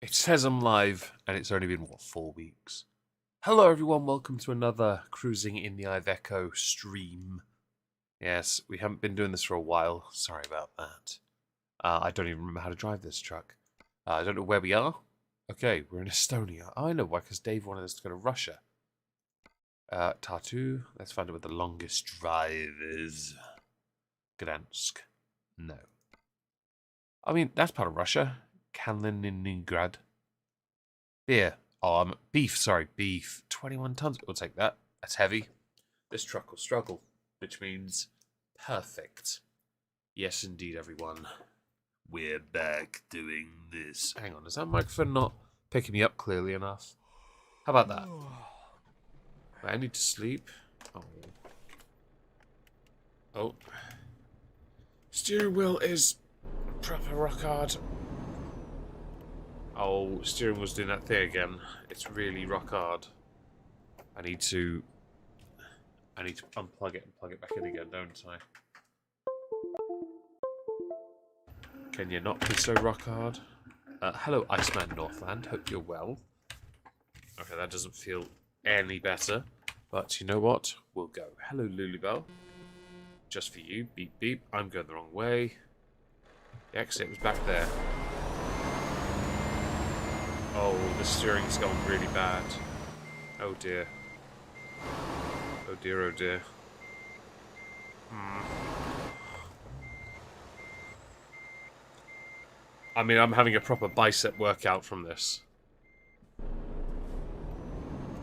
It says I'm live, and it's only been, what, 4 weeks? Hello, everyone. Welcome to another Cruising in the Iveco stream. Yes, we haven't been doing this for a while. Sorry about that. I don't even remember how to drive this truck. I don't know where we are. Okay, we're in Estonia. Oh, I know why, because Dave wanted us to go to Russia. Tartu. Let's find out where the longest drive is. Gdansk. No. I mean, that's part of Russia. Kaliningrad. Beer. Oh, beef, sorry, beef. 21 tons. We'll take that. That's heavy. This truck will struggle, which means perfect. Yes, indeed, everyone. We're back doing this. Hang on, is that microphone not picking me up clearly enough? How about that? Wait, I need to sleep. Oh. Oh. Steering wheel is proper rock hard. Oh, steering wheel's doing that thing again. It's really rock hard. I need to unplug it and plug it back in again, don't I? Can you not be so rock hard? Hello, Iceman Northland. Hope you're well. Okay, that doesn't feel any better. But you know what? We'll go. Hello, Lulubell. Just for you. Beep, beep. I'm going the wrong way. The exit was back there. Oh, the steering's gone really bad. Oh dear. Oh dear, oh dear. I mean, I'm having a proper bicep workout from this.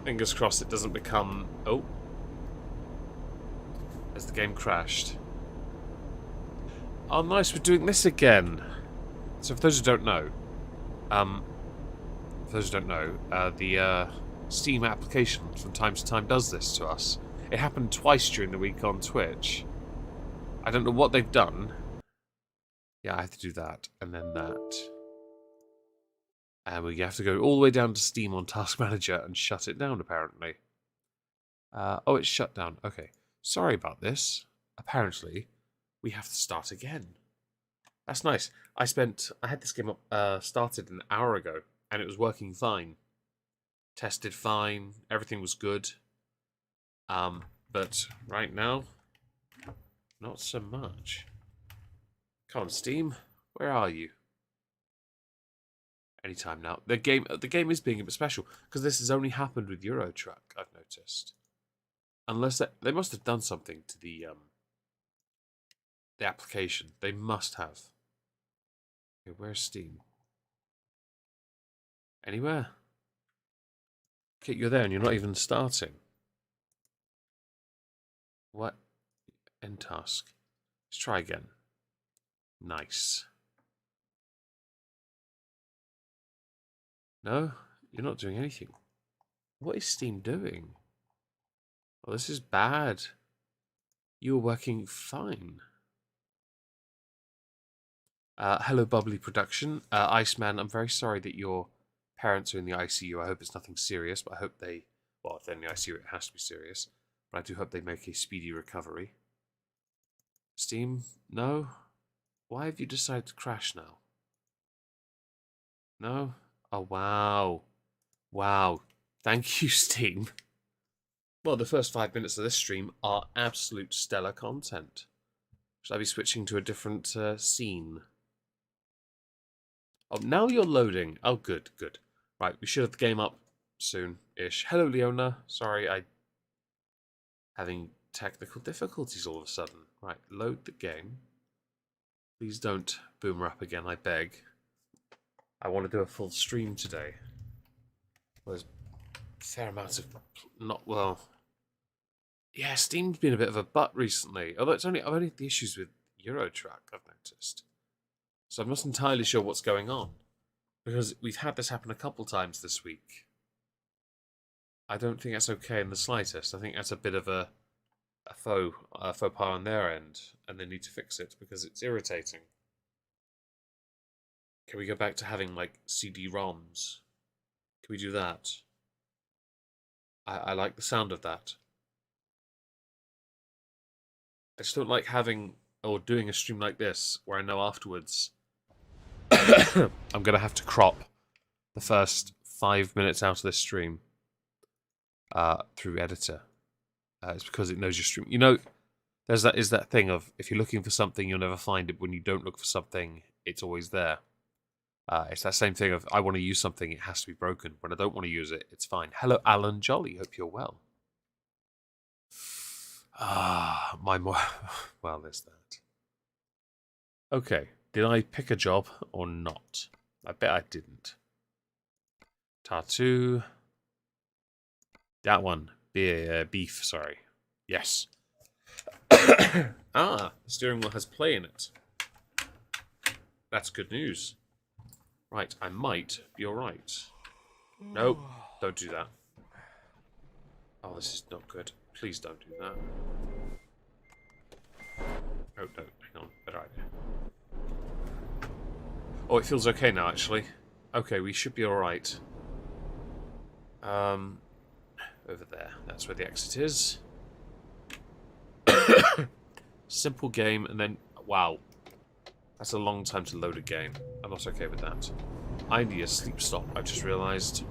Fingers crossed it doesn't become... Oh. As the game crashed. Oh, nice, we're doing this again. So for those who don't know... the Steam application from time to time does this to us. It happened twice during the week on Twitch. I don't know what they've done. Yeah, I have to do that, and then that. And we have to go all the way down to Steam on Task Manager and shut it down, apparently. Oh, it's shut down. Okay. Sorry about this. Apparently, we have to start again. That's nice. I had this game up, started an hour ago, and it was working fine. Tested fine. Everything was good. But right now, not so much. Come on, Steam. Where are you? Anytime now. The game is being a bit special because this has only happened with Euro Truck, I've noticed. Unless they must have done something to the application. They must have. Okay, where's Steam? Anywhere? Okay, you're there and you're not even starting. What? End task. Let's try again. Nice. No? You're not doing anything. What is Steam doing? Well, this is bad. You were working fine. Hello, Bubbly Production. Iceman, I'm very sorry that your parents are in the ICU. I hope it's nothing serious, but I hope they... Well, if they're in the ICU, it has to be serious. But I do hope they make a speedy recovery. Steam? No? Why have you decided to crash now? No? Oh, wow. Wow. Thank you, Steam. Well, the first 5 minutes of this stream are absolute stellar content. Should I be switching to a different scene? Oh, now you're loading. Oh, good, good. Right, we should have the game up soon-ish. Hello, Leona. Sorry, having technical difficulties all of a sudden. Right, load the game. Please don't boomer up again, I beg. I want to do a full stream today. There's a fair amount of... Not well... Yeah, Steam's been a bit of a butt recently. Although I've only had the issues with Euro Truck, I've noticed. So I'm not entirely sure what's going on. Because we've had this happen a couple times this week. I don't think that's okay in the slightest. I think that's a bit of a faux pas on their end. And they need to fix it because it's irritating. Can we go back to having, like, CD-ROMs? Can we do that? I like the sound of that. I just don't like having or doing a stream like this where I know afterwards I'm going to have to crop the first 5 minutes out of this stream through editor. It's because it knows your stream. You know, there's that thing of if you're looking for something, you'll never find it. When you don't look for something, it's always there. It's that same thing of I want to use something, it has to be broken. When I don't want to use it, it's fine. Hello, Alan Jolly. Hope you're well. Well, there's that. Okay, did I pick a job or not? I bet I didn't. Tattoo. That one. Beef, sorry. Yes. The steering wheel has play in it. That's good news. Right, I might be alright. No, don't do that. Oh, this is not good. Please don't do that. Oh, no, hang on. Better idea. Oh, it feels okay now, actually. Okay, we should be alright. Over there. That's where the exit is. Simple game, and then... Wow. That's a long time to load a game. I'm not okay with that. I need a sleep stop, I've just realised.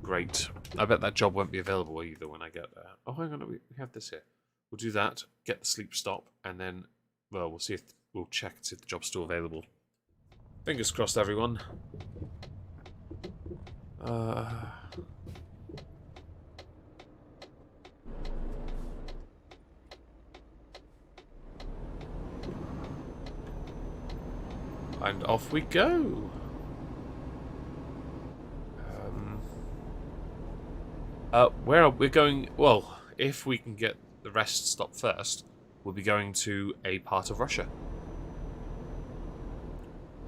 Great. I bet that job won't be available either when I get there. Oh, hang on, we have this here. We'll do that, get the sleep stop, and then, well, we'll see if we'll check and see if the job's still available. Fingers crossed, everyone. And off we go. Where are we going? Well, if we can get the rest stop first, we'll be going to a part of Russia.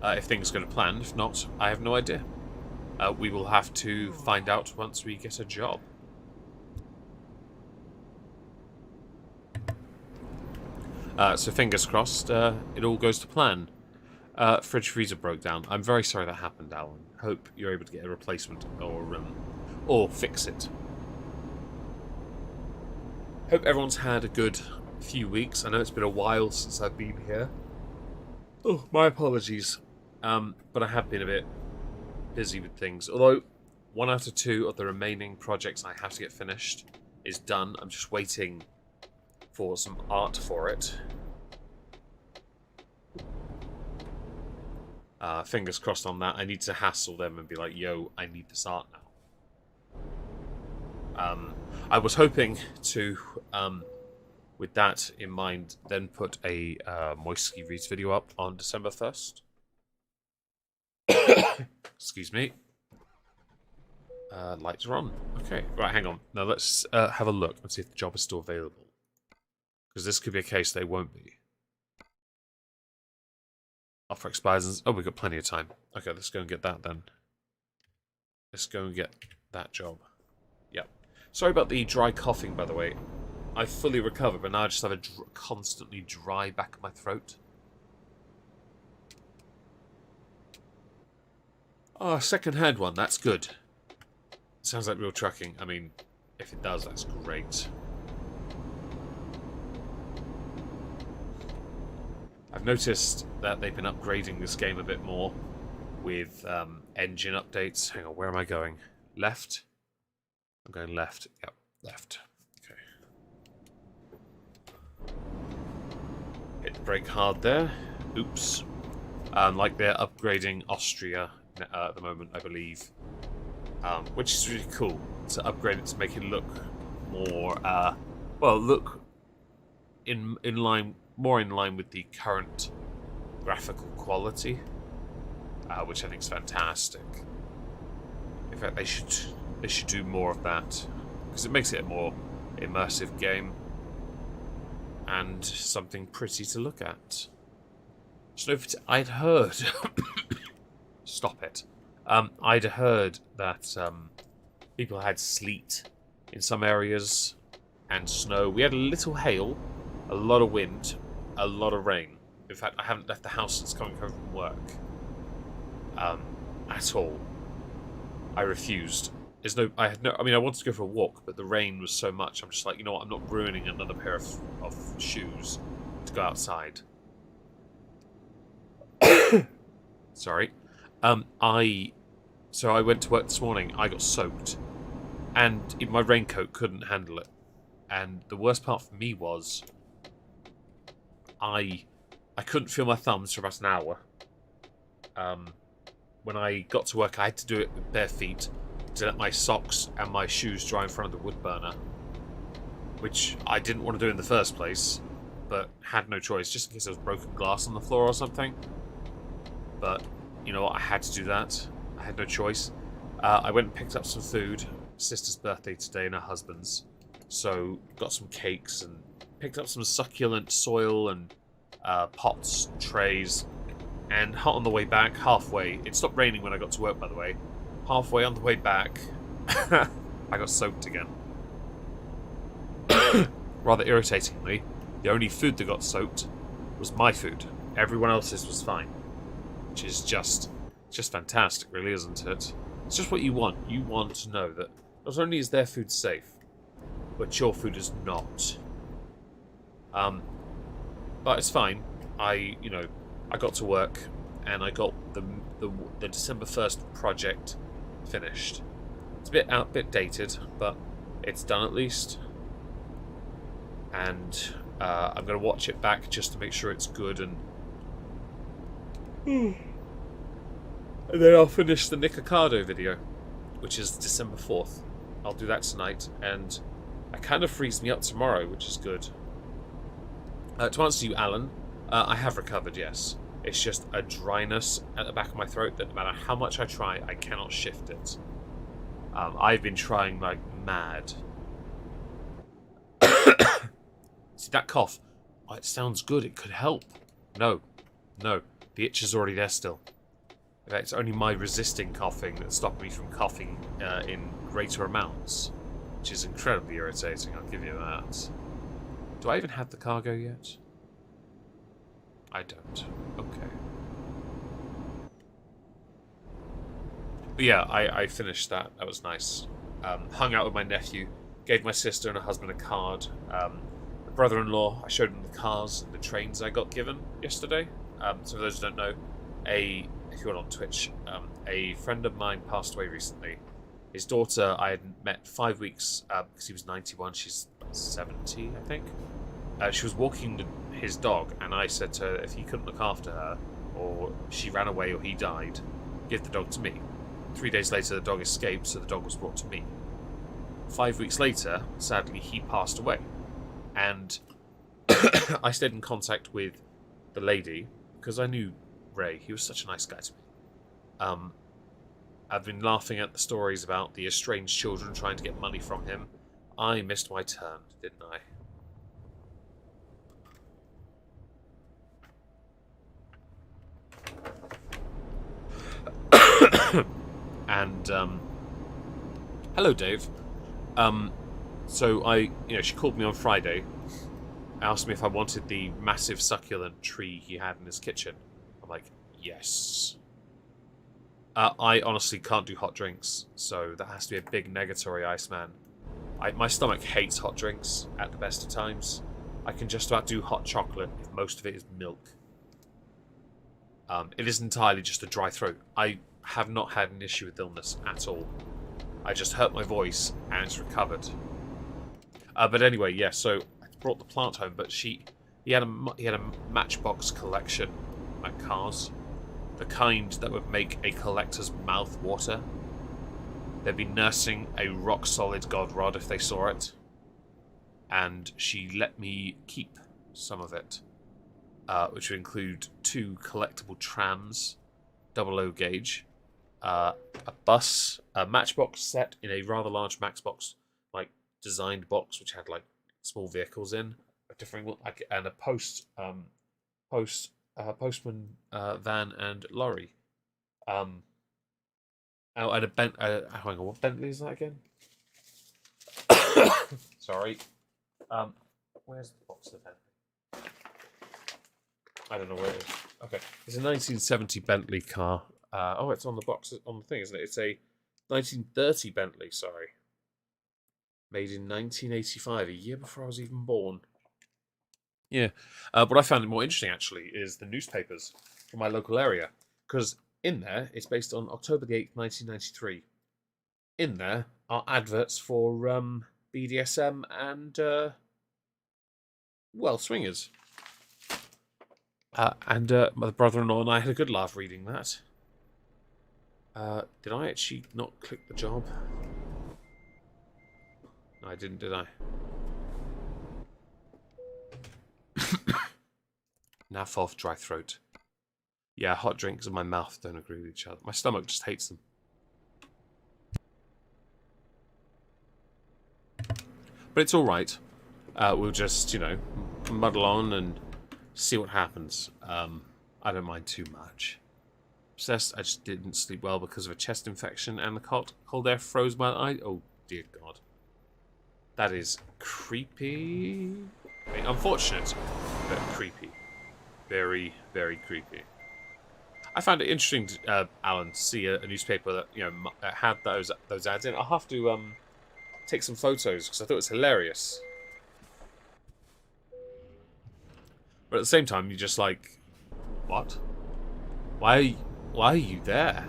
If things go to plan. If not, I have no idea. We will have to find out once we get a job. So fingers crossed, it all goes to plan. Fridge freezer broke down. I'm very sorry that happened, Alan. Hope you're able to get a replacement or fix it. Hope everyone's had a good few weeks. I know it's been a while since I've been here. Oh, my apologies. But I have been a bit busy with things. Although 1 out of 2 of the remaining projects I have to get finished is done. I'm just waiting for some art for it. Fingers crossed on that. I need to hassle them and be like, yo, I need this art now. I was hoping to, with that in mind, then put a Moisky Reads video up on December 1st. Excuse me. Lights are on. Okay, right, hang on. Now let's have a look and see if the job is still available. Because this could be a case they won't be. Offer expires. Oh, we've got plenty of time. Okay, let's go and get that then. Let's go and get that job. Yep. Sorry about the dry coughing, by the way. I fully recovered, but now I just have a constantly dry back of my throat. Oh, second-hand one. That's good. Sounds like real trucking. I mean, if it does, that's great. I've noticed that they've been upgrading this game a bit more with engine updates. Hang on, where am I going? Left? I'm going left. Yep, left. Okay. Hit the brake hard there. Oops. Like they're upgrading Austria at the moment, I believe. Which is really cool. To upgrade it to make it look more, well, look in line, more in line with the current graphical quality, which I think is fantastic. In fact, they should do more of that because it makes it a more immersive game and something pretty to look at. I'd heard. Stop it. I'd heard that people had sleet in some areas and snow. We had a little hail, a lot of wind, a lot of rain. In fact, I haven't left the house since coming home from work. At all. I refused. I mean, I wanted to go for a walk, but the rain was so much. I'm just like, you know what? I'm not ruining another pair of shoes to go outside. Sorry. So I went to work this morning. I got soaked, and my raincoat couldn't handle it. And the worst part for me was I couldn't feel my thumbs for about an hour. When I got to work, I had to do it with bare feet to let my socks and my shoes dry in front of the wood burner, which I didn't want to do in the first place, but had no choice, just in case there was broken glass on the floor or something. But you know what? I had to do that. I had no choice. I went and picked up some food. Sister's birthday today and her husband's, so got some cakes and picked up some succulent soil and pots, trays, and on the way back, halfway, it stopped raining when I got to work, by the way. Halfway on the way back, I got soaked again. Rather irritatingly, the only food that got soaked was my food. Everyone else's was fine, which is just fantastic, really, isn't it? It's just what you want. You want to know that not only is their food safe, but your food is not. But it's fine. I got to work, and I got the December 1st project finished. It's a bit dated, but it's done at least. And I'm going to watch it back just to make sure it's good, and then I'll finish the Nikocado video, which is December 4th. I'll do that tonight, and it kind of frees me up tomorrow, which is good. To answer you, Alan, I have recovered, yes. It's just a dryness at the back of my throat that no matter how much I try, I cannot shift it. I've been trying like mad. See, that cough, oh, it sounds good, it could help. No, the itch is already there still. In fact, it's only my resisting coughing that stopped me from coughing in greater amounts, which is incredibly irritating, I'll give you that. Do I even have the cargo yet? I don't. Okay. But yeah, I finished that. That was nice. Hung out with my nephew. Gave my sister and her husband a card. My brother-in-law, I showed him the cars and the trains I got given yesterday. So for those who don't know, if you're on Twitch, a friend of mine passed away recently. His daughter I had met 5 weeks, because he was 91, she's 70, I think. She was walking his dog, and I said to her, if he couldn't look after her, or she ran away or he died, give the dog to me. 3 days later, the dog escaped, so the dog was brought to me. 5 weeks later, sadly, he passed away. And I stayed in contact with the lady, because I knew Ray. He was such a nice guy to me. I've been laughing at the stories about the estranged children trying to get money from him. I missed my turn, didn't I? And hello, Dave. So she called me on Friday, asked me if I wanted the massive succulent tree he had in his kitchen. I'm like, yes. I honestly can't do hot drinks, so that has to be a big negatory, Iceman. My stomach hates hot drinks at the best of times. I can just about do hot chocolate if most of it is milk. It is entirely just a dry throat. I have not had an issue with illness at all. I just hurt my voice and it's recovered. But anyway, yeah. So I brought the plant home, but he had a Matchbox collection, like cars, the kind that would make a collector's mouth water. They'd be nursing a rock solid god rod if they saw it, and she let me keep some of it, which would include 2 collectible trams, 00 gauge. A bus, a Matchbox set in a rather large Matchbox, like designed box, which had like small vehicles in, different, and a postman van and lorry. And a hang on, what Bentley is that again? Sorry. Where's the box of Bentley? I don't know where it is. Okay, it's a 1970 Bentley car. It's on the box, on the thing, isn't it? It's a 1930 Bentley, sorry. Made in 1985, a year before I was even born. Yeah. What I found more interesting, actually, is the newspapers from my local area. Because in there, it's based on October the 8th, 1993. In there are adverts for BDSM and, well, swingers. And my brother-in-law and I had a good laugh reading that. Did I actually not click the job? No, I didn't, did I? Naff off, dry throat. Yeah, hot drinks and my mouth don't agree with each other. My stomach just hates them. But it's alright. We'll just, muddle on and see what happens. I don't mind too much. Obsessed, I just didn't sleep well because of a chest infection and the cold air froze my eye. Oh, dear God. That is creepy. I mean, unfortunate, but creepy. Very, very creepy. I found it interesting, Alan, to see a newspaper that had those ads in. I'll have to take some photos because I thought it was hilarious. But at the same time, you're just like, what? Why are you there?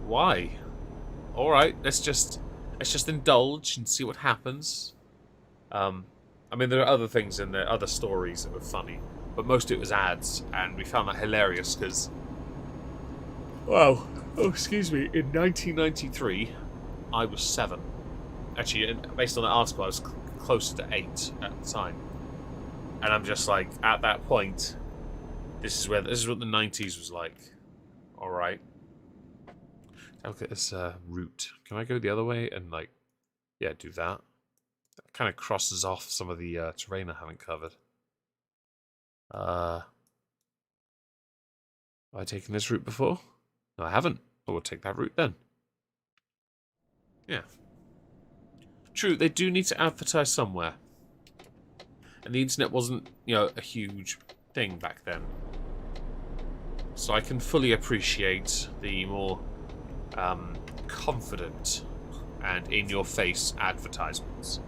Why? All right, let's just indulge and see what happens. I mean, there are other things in there, other stories that were funny, but most of it was ads, and we found that hilarious because, wow, oh, excuse me, in 1993, I was 7. Actually, based on that article, I was closer to 8 at the time, and I'm just like, at that point, this is what the 90s was like. All right, look at this route. Can I go the other way and do that? That kind of crosses off some of the terrain I haven't covered. Have I taken this route before? No, I haven't. I will take that route then. Yeah. True, they do need to advertise somewhere. And the internet wasn't, a huge thing back then. So I can fully appreciate the more confident and in-your-face advertisements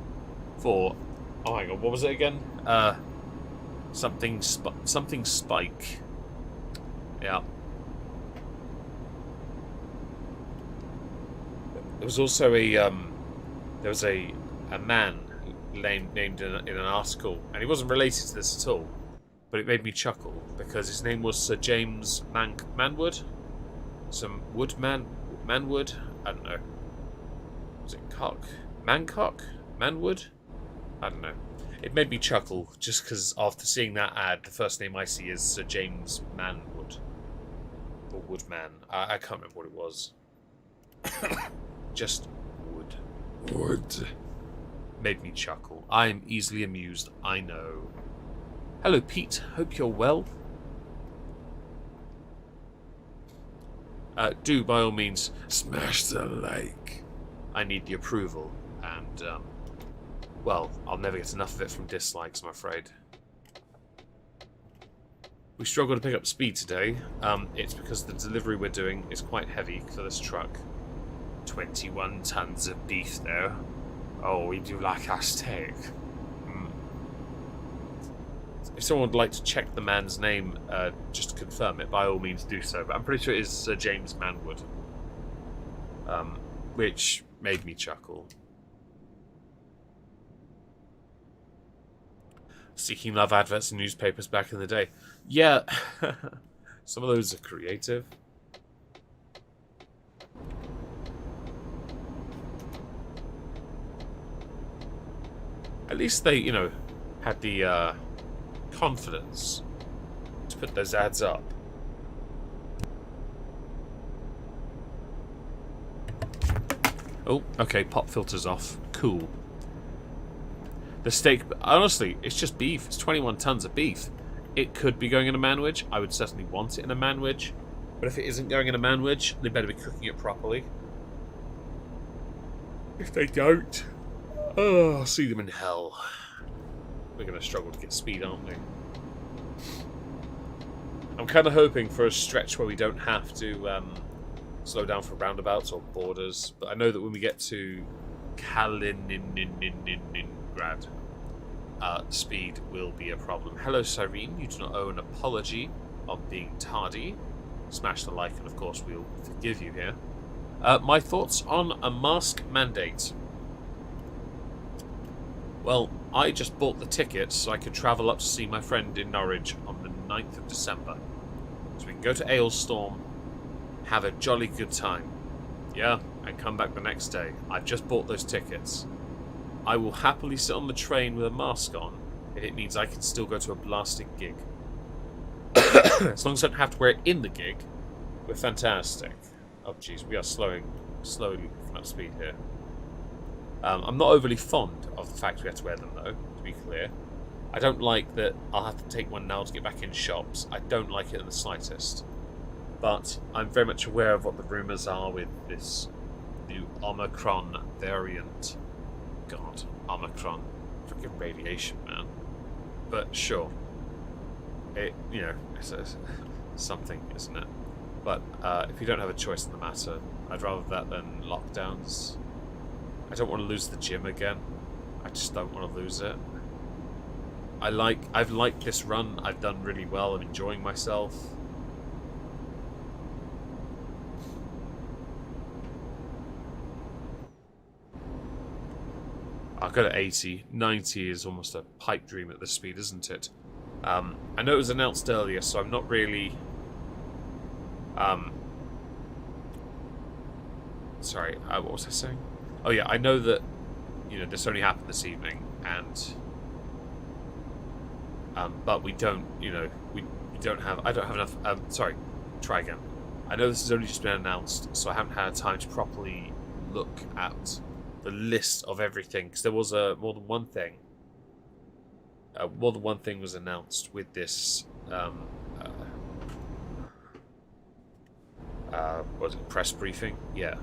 for, oh my God, what was it again? Something Spike. Yeah. There was also a man named in an article, and he wasn't related to this at all, but it made me chuckle because his name was Sir James Manwood. Some Manwood. I don't know. Was it Manwood? I don't know. It made me chuckle just because after seeing that ad, the first name I see is Sir James Manwood. Or Woodman. I can't remember what it was. Just Wood. Made me chuckle. I am easily amused, I know. Hello, Pete. Hope you're well. Do, by all means, smash the like. I need the approval, and, well, I'll never get enough of it from dislikes, I'm afraid. We struggle to pick up speed today. It's because the delivery we're doing is quite heavy for this truck. 21 tons of beef, though. Oh, we do like our steak. If someone would like to check the man's name, just to confirm it, by all means do so. But I'm pretty sure it is Sir James Manwood. Which made me chuckle. Seeking love adverts in newspapers back in the day. Yeah, some of those are creative. At least they, had the confidence to put those ads up. Oh, okay, pop filter's off. Cool. The steak, honestly, it's just beef. It's 21 tons of beef. It could be going in a manwich. I would certainly want it in a manwich. But if it isn't going in a manwich, they better be cooking it properly. If they don't, oh, I'll see them in hell. We're going to struggle to get speed, aren't we? I'm kind of hoping for a stretch where we don't have to slow down for roundabouts or borders. But I know that when we get to Kaliningrad, speed will be a problem. Hello, Cyrene. You do not owe an apology. on being tardy. Smash the like, and of course we'll forgive you here. My thoughts on a mask mandate. Well, I just bought the tickets so I could travel up to see my friend in Norwich on the 9th of December. So we can go to Aylestorm, have a jolly good time. Yeah, and come back the next day. I've just bought those tickets. I will happily sit on the train with a mask on if it means I can still go to a blasting gig. As long as I don't have to wear it in the gig, we're fantastic. Oh jeez, we are slowly picking up speed here. I'm not overly fond of the fact we have to wear them though, to be clear. I don't like that I'll have to take one now to get back in shops. I don't like it in the slightest. But I'm very much aware of what the rumours are with this new Omicron variant. God, Omicron. Freaking radiation, man. But sure. It's something, isn't it? But if you don't have a choice in the matter, I'd rather that than lockdowns. I don't want to lose the gym again. I just don't want to lose it. I've liked this run. I've done really well. I'm enjoying myself. I'll go to 80. 90 is almost a pipe dream at this speed, isn't it? I know it was announced earlier, so I'm not really... Sorry, what was I saying? Oh yeah, I know that, this only happened this evening, and... but we don't, we don't have... I don't have enough... sorry, try again. I know this has only just been announced, so I haven't had time to properly look at the list of everything, because there was more than one thing. More than one thing was announced with this was it press briefing? Yeah.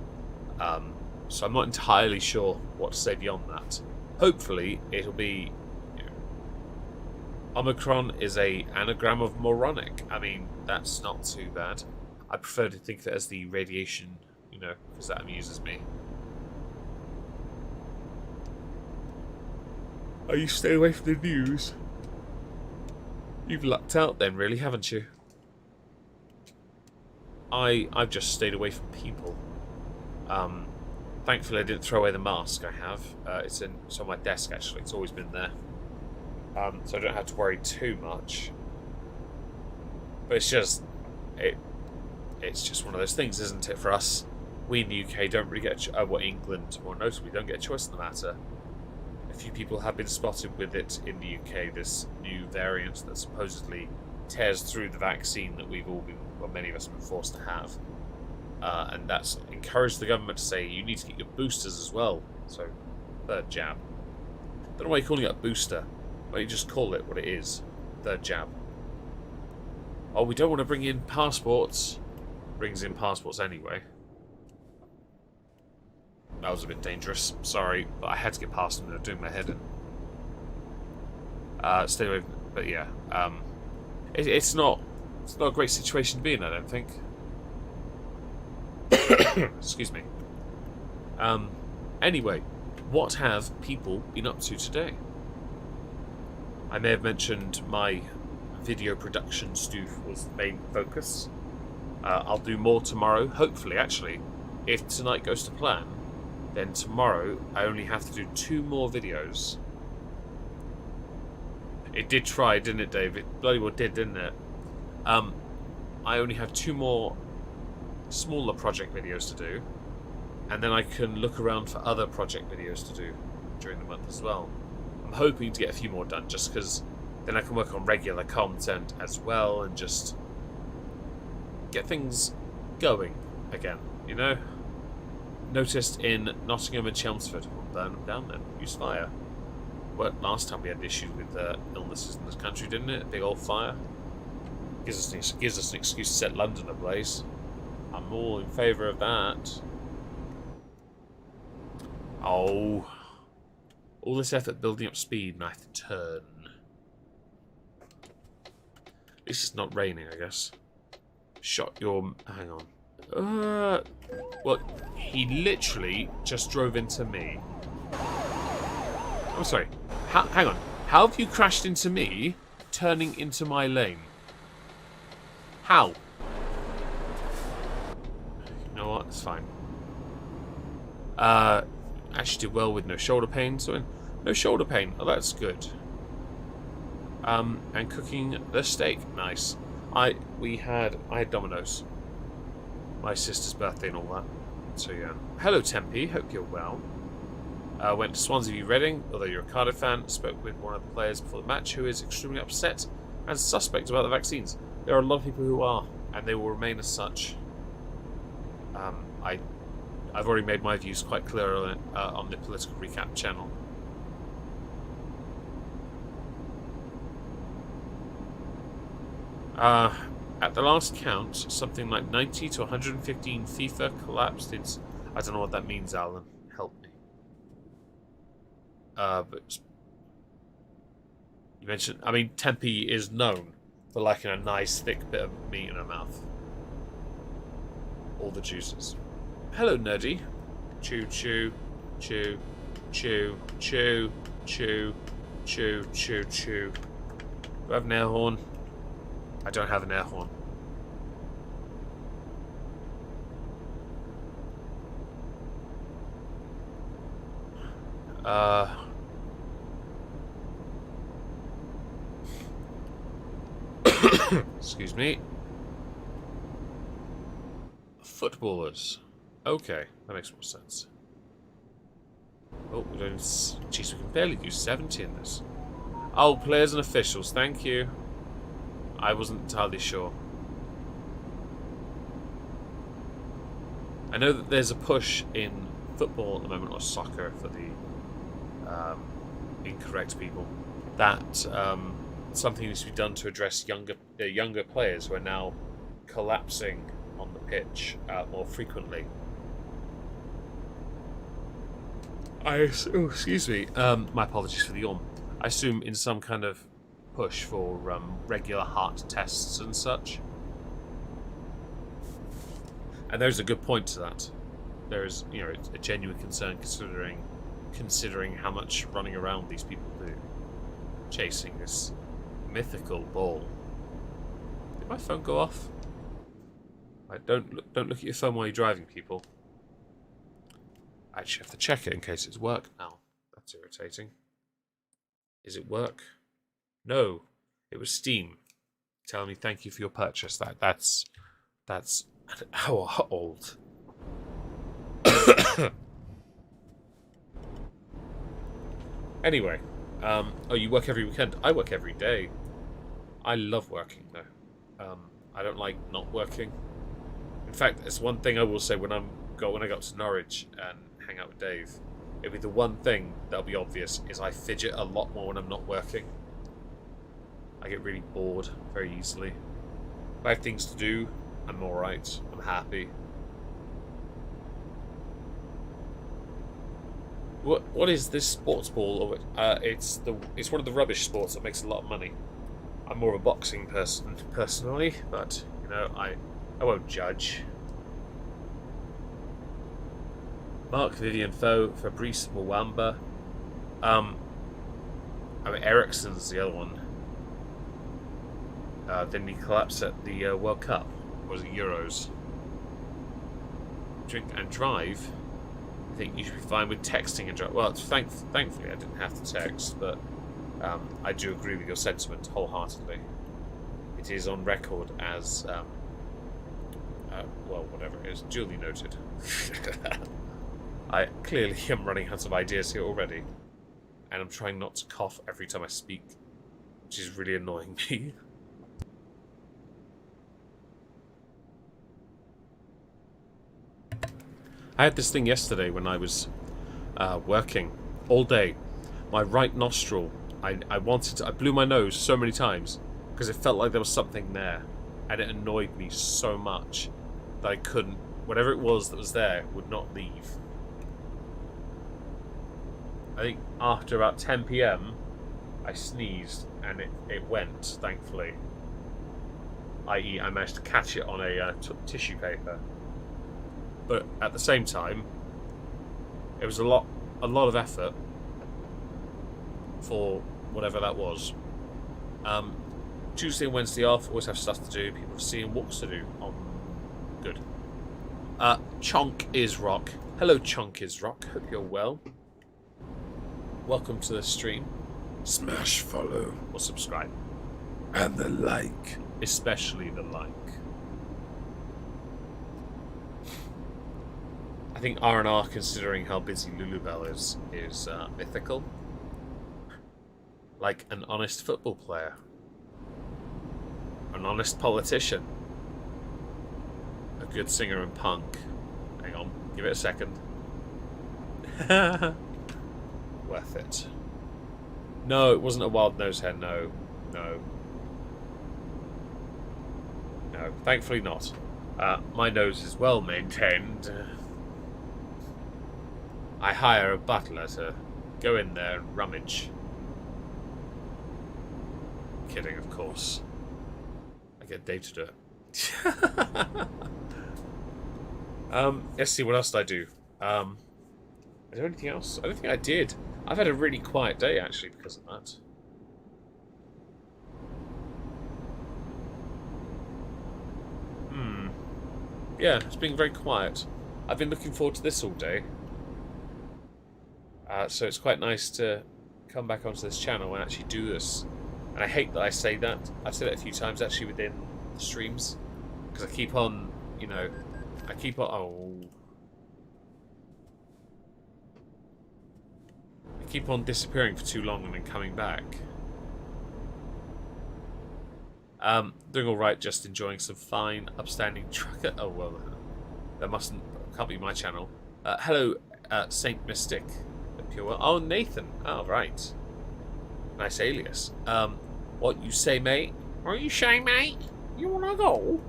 So I'm not entirely sure what to say beyond that. Hopefully it'll be Omicron is a anagram of moronic. I mean, that's not too bad. I prefer to think of it as the radiation, because that amuses me. Oh, you stay away from the news? You've lucked out then, really, haven't you? I've just stayed away from people. Thankfully I didn't throw away the mask I have. It's on my desk, actually. It's always been there. So I don't have to worry too much. But it's just one of those things, isn't it, for us? We in the UK don't really get England, more notably, don't get a choice in the matter. A few people have been spotted with it in the UK, this new variant that supposedly tears through the vaccine that many of us have been forced to have. And that's encouraged the government to say, you need to get your boosters as well. So, third jab. Don't know why you're calling it a booster. Why don't you just call it what it is? Third jab. Oh, we don't want to bring in passports. Brings in passports anyway. That was a bit dangerous. Sorry, but I had to get past them. They were doing my head in. Stay away. But yeah, it's not a great situation to be in, I don't think. Excuse me. Anyway, what have people been up to today? I may have mentioned my video production stoof was the main focus. I'll do more tomorrow, hopefully, actually. If tonight goes to plan, then tomorrow I only have to do 2 more videos. It did try, didn't it, Dave? It bloody well did, didn't it? I only have 2 more smaller project videos to do, and then I can look around for other project videos to do during the month as well. I'm hoping to get a few more done, just because then I can work on regular content as well and just get things going again, Noticed in Nottingham and Chelmsford, we'll burn them down then, use fire. Worked last time we had issues with illnesses in this country, didn't it? Big old fire. Gives us an excuse to set London ablaze. I'm all in favour of that. Oh. All this effort building up speed and I have to turn. At least it's not raining, I guess. Hang on. Well, he literally just drove into me. I'm sorry. Hang on. How have you crashed into me, turning into my lane? How? You know what? It's fine. Actually did well with no shoulder pain. So no shoulder pain. Oh, that's good. And cooking the steak. Nice. I had Domino's. My sister's birthday and all that. So yeah. Hello Tempe, hope you're well. Went to Swansea v Reading, although you're a Cardiff fan. Spoke with one of the players before the match who is extremely upset and suspect about the vaccines. There are a lot of people who are, and they will remain as such. I've already made my views quite clear on the Political Recap channel. At the last count, something like 90 to 115 FIFA collapsed. I don't know what that means, Alan. Help me. But you mentioned, I mean, Tempe is known for liking a nice thick bit of meat in her mouth. All the juices. Hello, Nerdy. Chew, chew, chew, chew, chew, chew, chew, chew, chew. Do I have an air horn? I don't have an air horn. Excuse me. Footballers. Okay, that makes more sense. Oh, we don't. Jeez, we can barely do 70 in this. Oh, players and officials. Thank you. I wasn't entirely sure. I know that there's a push in football at the moment, or soccer for the incorrect people, that something needs to be done to address younger players who are now collapsing on the pitch more frequently. Excuse me. My apologies for the yawn. I assume in some kind of push for regular heart tests and such. And there's a good point to that. There is, a genuine concern considering how much running around these people do, chasing this mythical ball. Did my phone go off? Don't look at your phone while you're driving, people. I actually have to check it in case it's work now. That's irritating. Is it work? No, it was Steam telling me thank you for your purchase. That's an hour old. Anyway, oh, you work every weekend? I work every day. I love working though. I don't like not working. In fact, it's one thing I will say when I go up to Norwich and hang out with Dave. It'll be the one thing that'll be obvious is I fidget a lot more when I'm not working. I get really bored very easily. If I have things to do, I'm alright. I'm happy. What is this sports ball? It's one of the rubbish sports that makes a lot of money. I'm more of a boxing person personally, but I won't judge. Mark, Vivian Foe, Fabrice Mwamba. Ericsson's the other one. Then he collapsed at the World Cup. Or was it Euros? Drink and drive. I think you should be fine with texting and drive. Well, thankfully I didn't have to text, but I do agree with your sentiment wholeheartedly. It is on record as, well, whatever it is, duly noted. I clearly am running out of ideas here already, and I'm trying not to cough every time I speak, which is really annoying me. I had this thing yesterday when I was working all day. My right nostril, I blew my nose so many times because it felt like there was something there, and it annoyed me so much that I couldn't, whatever it was that was there would not leave. I think after about 10 PM I sneezed and it went, thankfully. I.e. I managed to catch it on a tissue paper. But at the same time, it was a lot of effort for whatever that was. Tuesday and Wednesday off. Always have stuff to do. People are seeing walks to do. Oh, good. Chonk is rock. Hello, Chonk is rock. Hope you're well. Welcome to the stream. Smash follow. Or subscribe. And the like. Especially the like. I think R&R, considering how busy Lulubelle is mythical. Like an honest football player. An honest politician. A good singer and punk. Hang on, give it a second. Worth it. No, it wasn't a wild nose hair, no. No. No, thankfully not. My nose is well maintained. I hire a butler to go in there and rummage. Kidding, of course. I get Dave to do it. Let's see, what else did I do? Is there anything else? I don't think I did. I've had a really quiet day, actually, because of that. Yeah, it's been very quiet. I've been looking forward to this all day. So it's quite nice to come back onto this channel and actually do this. And I hate that I say that. I've said it a few times, actually, within the streams. Because I keep on, you know... I keep on... Oh... I keep on disappearing for too long and then coming back. Doing alright, just enjoying some fine, upstanding trucker... Oh, well, that can't be my channel. Hello, Saint Mystic. Pure. Oh, Nathan. Oh, right. Nice alias. What you say, mate? What you say, mate? You wanna go?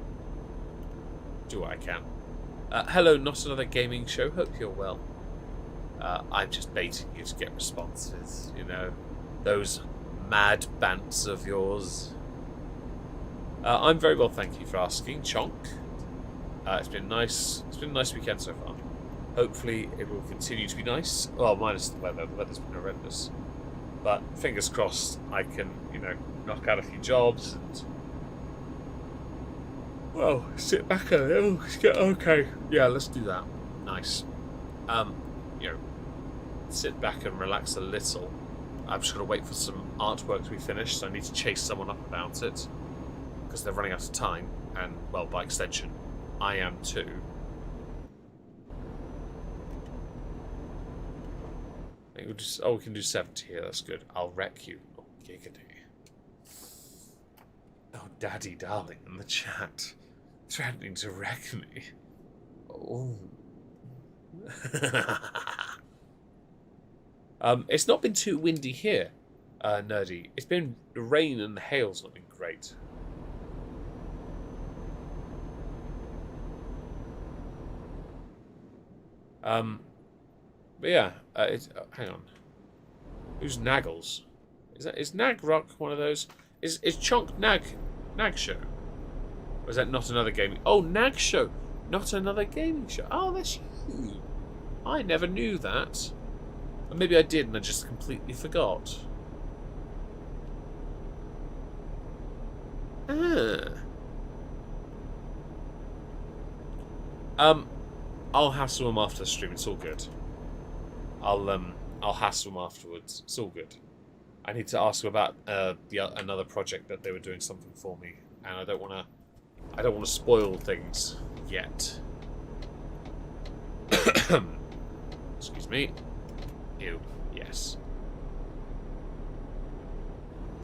Do what I can. Hello, not another gaming show. Hope you're well. I'm just baiting you to get responses, you know. Those mad bants of yours. I'm very well, thank you for asking, Chonk. It's been nice. It's been a nice weekend so far. Hopefully it will continue to be nice. Well, minus the weather. The weather's been horrendous. But fingers crossed I can, you know, knock out a few jobs and... Well, sit back a little. Okay. Yeah, let's do that. Nice. You know, sit back and relax a little. I'm just going to wait for some artwork to be finished. So I need to chase someone up about it. Because they're running out of time. And, well, by extension, I am too. We can do 70 here, that's good. I'll wreck you. Oh, giggity. Oh, daddy darling in the chat. Threatening to wreck me. Oh. It's not been too windy here, Nerdy. It's been the rain and the hail's not been great. But yeah, hang on. Who's Naggles? Is Nag Rock one of those? Is Chonk Nag Show? Or is that not another gaming? Oh, Nag Show, not another gaming show. Oh, that's you. I never knew that. Or maybe I did and I just completely forgot. I'll hassle him after the stream. It's all good. I'll hassle them afterwards. It's all good. I need to ask them about another project that they were doing something for me, and I don't want to spoil things yet. Excuse me. Ew. Yes.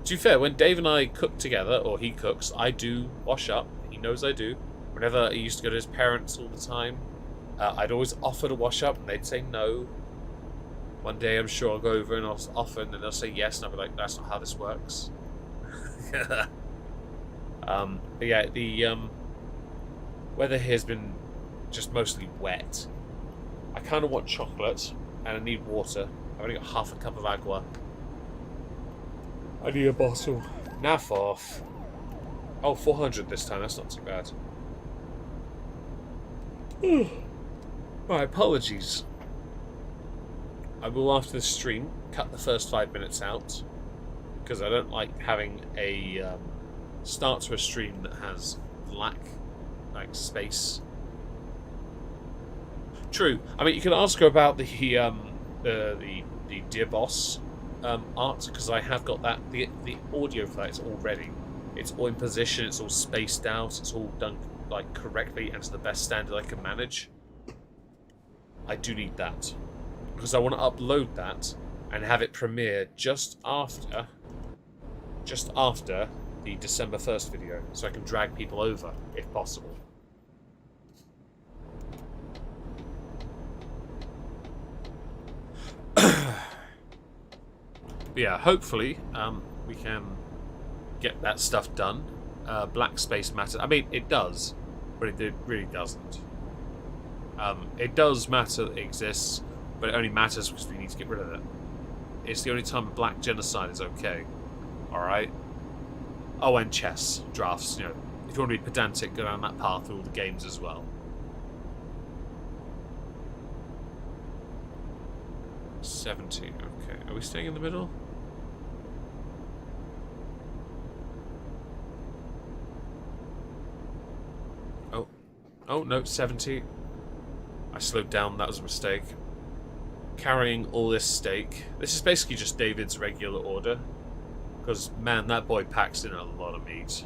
To be fair, when Dave and I cook together, or he cooks, I do wash up. He knows I do. Whenever he used to go to his parents all the time, I'd always offer to wash up, and they'd say no. One day I'm sure I'll go over and I'll offer, and then they'll say yes, and I'll be like, that's not how this works. But yeah, the weather here has been just mostly wet. I kind of want chocolate, and I need water. I've only got half a cup of agua. I need a bottle. Naff off. Oh, 400 this time, that's not too bad. My apologies. I will, after the stream, cut the first 5 minutes out, because I don't like having a start to a stream that has like space. True. I mean, you can ask her about the Dear Boss art, because I have got that. The audio for that is all ready. It's all in position. It's all spaced out. It's all done like correctly and to the best standard I can manage. I do need that because I want to upload that and have it premiere just after the December 1st video, so I can drag people over if possible. Yeah, hopefully we can get that stuff done. Black space matters. I mean, it does, but it really doesn't. It does matter that it exists, but it only matters because we need to get rid of it. It's the only time black genocide is okay. Alright? Oh, and chess drafts. You know, if you want to be pedantic, go down that path with all the games as well. $70. Okay, are we staying in the middle? Oh no, 70. I slowed down, that was a mistake. Carrying all this steak. This is basically just David's regular order. Because, man, that boy packs in a lot of meat.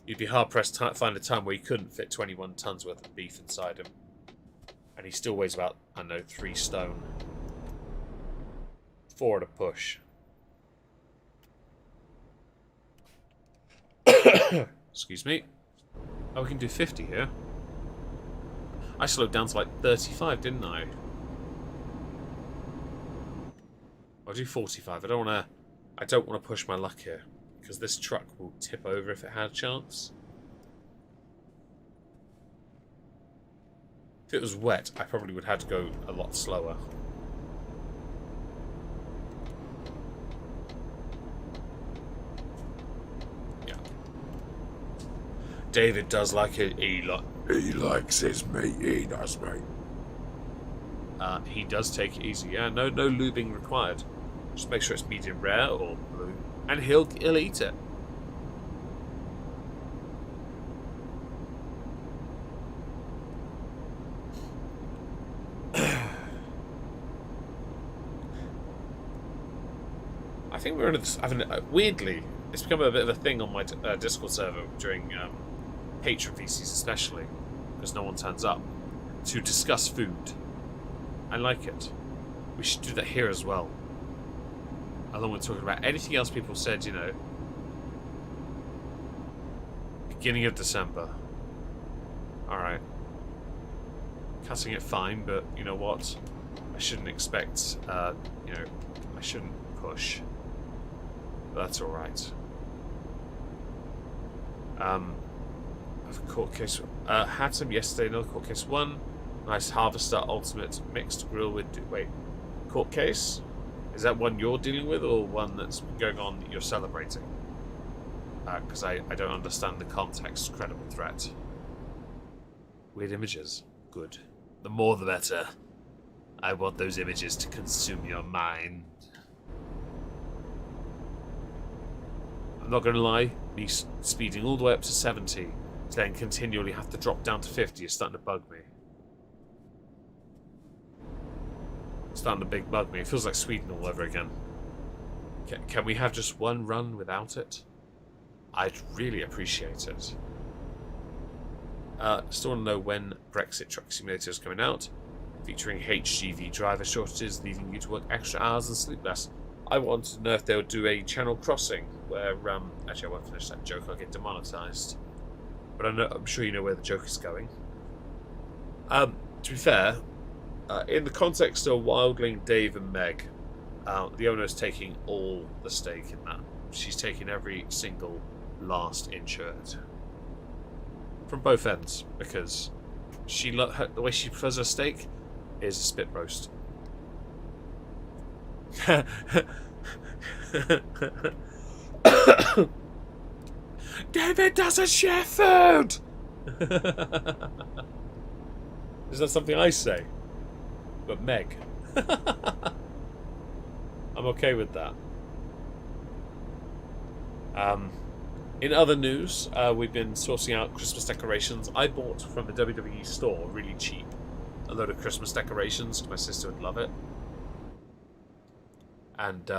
You'd be hard-pressed to find a time where he couldn't fit 21 tons worth of beef inside him. And he still weighs about, I don't know, 3 stone. 4 at a push. Excuse me. Oh, we can do 50 here. I slowed down to like 35, didn't I? I'll do 45. I don't want to push my luck here, because this truck will tip over if it had a chance. If it was wet, I probably would have to go a lot slower. Yeah. David does like it. He likes his meat, he does, mate. He does take it easy. Yeah, no lubing required. Just make sure it's medium rare or blue, and he'll eat it. I think we're having weirdly, it's become a bit of a thing on my Discord server during patron VCs especially, because no one turns up, to discuss food. I like it. We should do that here as well. Along with talking about anything else people said, you know. Beginning of December. Alright. Cutting it fine, but you know what? I shouldn't expect, you know, I shouldn't push. But that's alright. Court case. Had some yesterday, another court case 1. Nice Harvester Ultimate mixed grill with... Wait. Court case? Is that one you're dealing with, or one that's been going on that you're celebrating? Because I don't understand the context. Credible threat. Weird images. Good. The more the better. I want those images to consume your mind. I'm not going to lie. Me speeding all the way up to 70 to then continually have to drop down to 50 is starting to bug me. Starting to big bug me. It feels like Sweden all over again. Can we have just one run without it? I'd really appreciate it. Still want to know when Brexit Truck Simulator is coming out, featuring HGV driver shortages, leaving you to work extra hours and sleep less. I want to know if they'll do a Channel Crossing where, actually I won't finish that joke, I'll get demonetised. But I'm sure you know where the joke is going. To be fair, in the context of Wildling, Dave and Meg, the owner is taking all the stake in that. She's taking every single last inch of it. From both ends, because the way she prefers her steak is a spit roast. David doesn't share food! Is that something I say? But Meg. I'm okay with that. In other news, we've been sorting out Christmas decorations. I bought from the WWE store, really cheap, a load of Christmas decorations. My sister would love it. And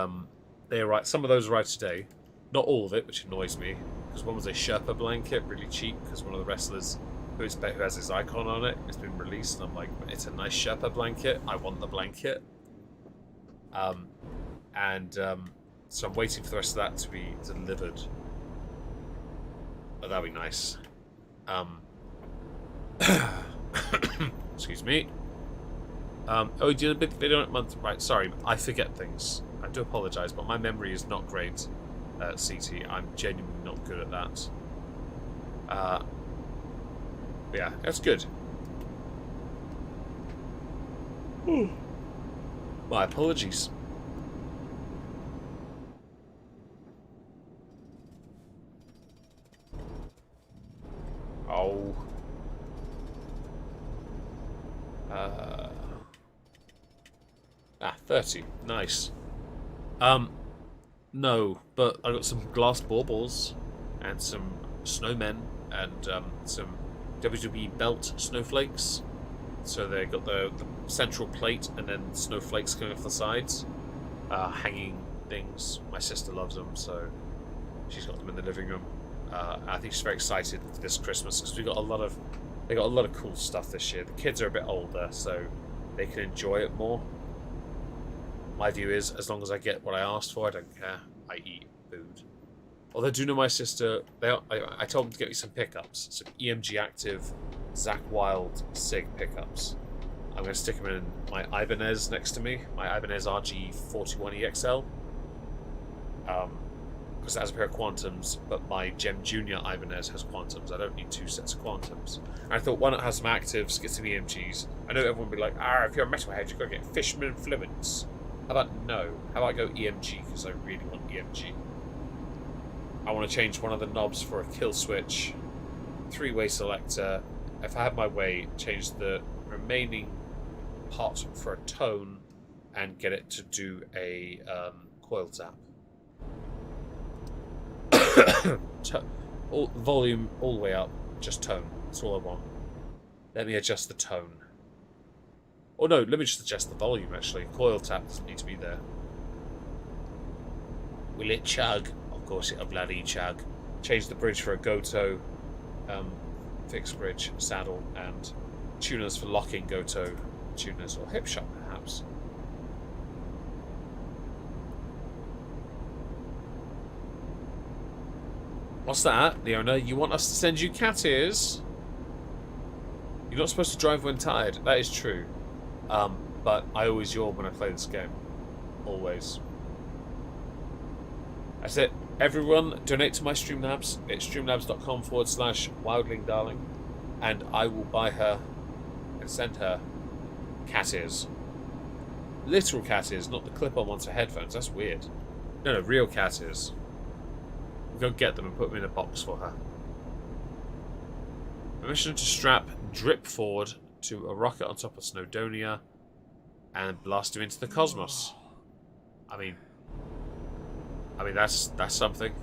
they arrived. Some of those arrived today. Not all of it, which annoys me. Because one was a Sherpa blanket, really cheap, because one of the wrestlers who has his icon on it has been released. And I'm like, it's a nice Sherpa blanket. I want the blanket. So I'm waiting for the rest of that to be delivered. Oh, that'd be nice. Excuse me. Oh, you did a big video on it month. Right, sorry, I forget things. I do apologise, but my memory is not great, CT. I'm genuinely not good at that. But yeah, that's good. My apologies. Oh. 30. Nice. No, but I got some glass baubles and some snowmen and some WWE belt snowflakes. So they got the central plate and then snowflakes coming off the sides. Hanging things. My sister loves them, so she's got them in the living room. I think she's very excited for this Christmas because they got a lot of cool stuff this year. The kids are a bit older, so they can enjoy it more. My view is, as long as I get what I asked for, I don't care. I eat food. Although I do know my sister, I told them to get me some pickups, some EMG Active, Zach Wild SIG pickups. I'm going to stick them in my Ibanez next to me, my Ibanez RG41EXL. Because it has a pair of Quantums, but my Gem Junior Ibanez has Quantums. I don't need two sets of Quantums. And I thought, why not have some Actives, get some EMGs? I know everyone would be like, if you're a metalhead, you've got to get Fishman Fluents. How about no? How about I go EMG, because I really want EMG. I want to change one of the knobs for a kill switch, 3-way selector. If I had my way, change the remaining pot for a tone, and get it to do a coil tap. Volume all the way up, just tone. That's all I want. Let me adjust the tone. Oh no, let me just adjust the volume actually. Coil tap doesn't need to be there. Will it chug? Of course it'll bloody chug. Change the bridge for a Goto, fixed bridge, saddle, and tuners for locking Goto tuners, or hip shot perhaps. What's that, Leona? You want us to send you cat ears? You're not supposed to drive when tired. That is true. But I always yawn when I play this game. Always. That's it. Everyone, donate to my Streamlabs. It's streamlabs.com/wildlingdarling. And I will buy her and send her cat ears. Literal cat ears, not the clip-on ones for headphones. That's weird. No, real cat ears. We'll go get them and put them in a box for her. Permission to strap Drip Ford to a rocket on top of Snowdonia and blast him into the cosmos. I mean that's something.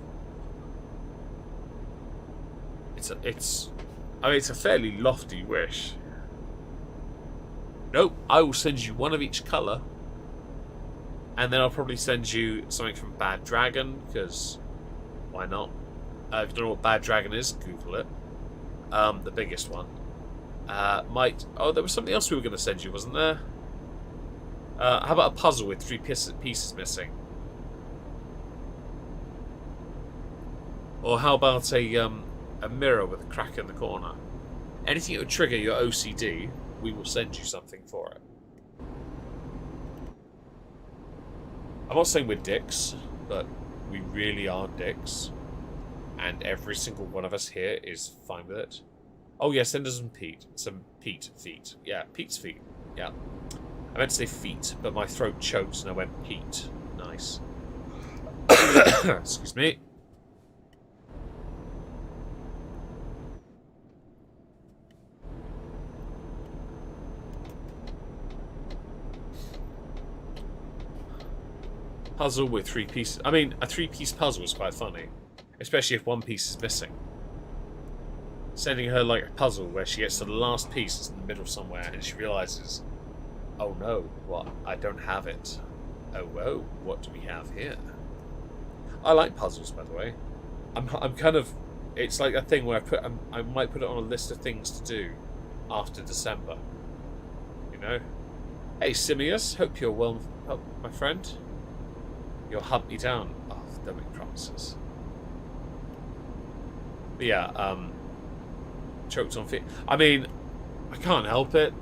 It's a fairly lofty wish. Nope, I will send you one of each colour, and then I'll probably send you something from Bad Dragon, because why not? If you don't know what Bad Dragon is, Google it. The biggest one. There was something else we were going to send you, wasn't there? How about a puzzle with 3 pieces missing? Or how about a mirror with a crack in the corner? Anything that would trigger your OCD, we will send you something for it. I'm not saying we're dicks, but we really are dicks. And every single one of us here is fine with it. Oh yeah, send us some Pete feet. Yeah, Pete's feet. Yeah. I meant to say feet, but my throat choked and I went Pete. Nice. Excuse me. Puzzle with 3 pieces. I mean, a 3-piece puzzle is quite funny. especially if one piece is missing. Sending her like a puzzle where she gets to the last piece, it's in the middle somewhere, and she realizes, oh no, what? I don't have it. Oh, whoa, what do we have here? I like puzzles, by the way. I'm kind of... It's like a thing where I might put it on a list of things to do after December. You know? Hey, Simius, hope you're well, my friend. You'll hunt me down. Oh, don't make promises. But yeah, choked on feet. I mean, I can't help it.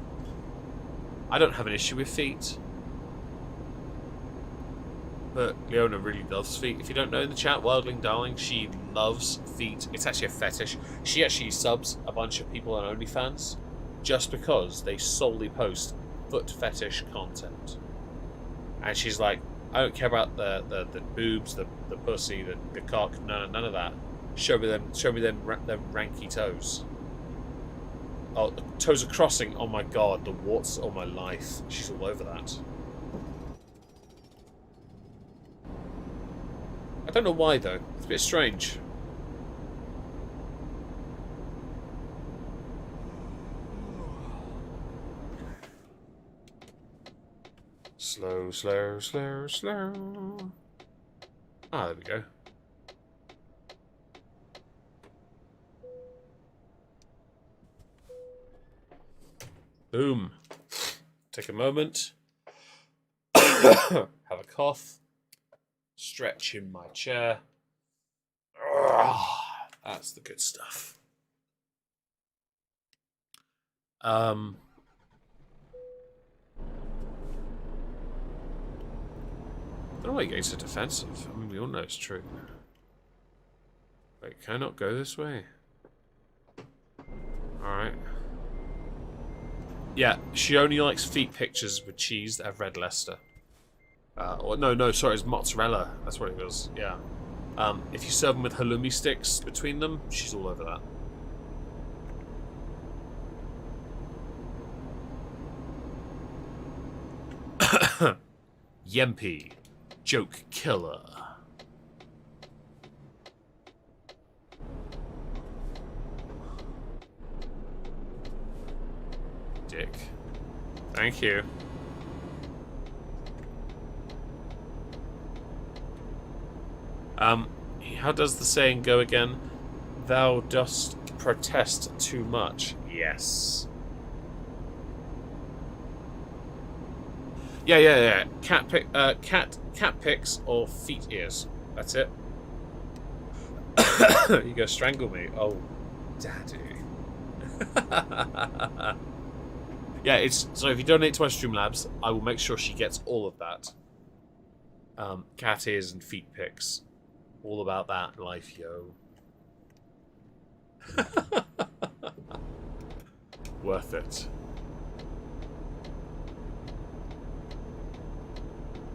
I don't have an issue with feet. But Leona really loves feet. If you don't know in the chat, Wildling Darling, she loves feet. It's actually a fetish. She actually subs a bunch of people on OnlyFans just because they solely post foot fetish content. And she's like, I don't care about the boobs, the pussy, the cock, none of that. Show me them ranky toes. Oh, the toes are crossing. Oh my god, the warts of my life. She's all over that. I don't know why though. It's a bit strange. Slow, slow, slow, slow. Ah, there we go. Boom. Take a moment. Have a cough. Stretch in my chair. That's the good stuff. Don't know why you're getting so defensive. I mean, we all know it's true. Wait, can I not go this way? Alright. Yeah, she only likes feet pictures with cheese that have red Leicester. No, sorry, it's mozzarella. That's what it was, yeah. If you serve them with halloumi sticks between them, she's all over that. Yempy. Joke killer. Dick. Thank you. How does the saying go again? Thou dost protest too much. Yes. Yeah. Cat pics or feet ears. That's it. You go strangle me. Oh, daddy. Yeah, it's so if you donate to my Streamlabs, I will make sure she gets all of that. Cat ears and feet pics. All about that life, yo. Worth it.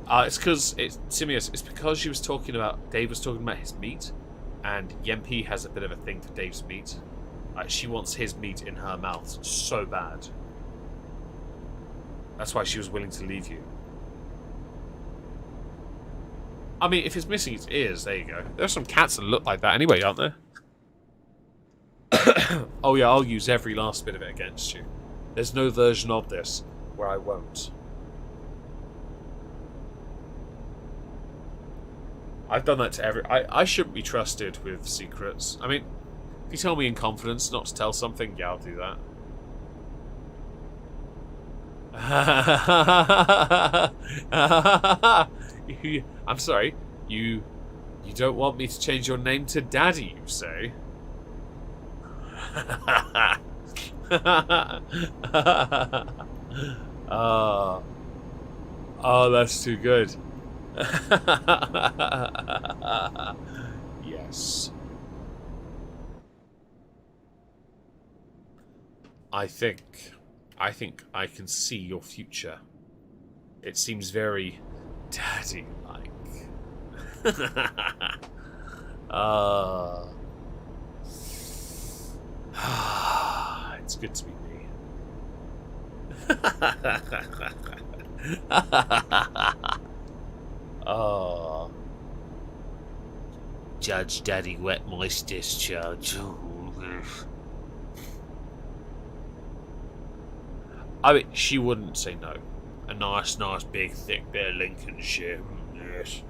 It's because Simius. It's because she was talking about Dave was talking about his meat, and Yempy has a bit of a thing for Dave's meat. She wants his meat in her mouth so bad. That's why she was willing to leave you. I mean, if it's missing its ears, there you go. There's some cats that look like that anyway, aren't there? Oh yeah, I'll use every last bit of it against you. There's no version of this where I won't. I've done that to every... I shouldn't be trusted with secrets. I mean, if you tell me in confidence not to tell something, yeah, I'll do that. I'm sorry, you don't want me to change your name to Daddy, you say? Oh, that's too good. Yes. I think I can see your future. It seems very daddy-like. It's good to be me. Judge Daddy wet moist discharge. I mean, she wouldn't say no. A nice, big, thick bit of Lincolnshire. Yes.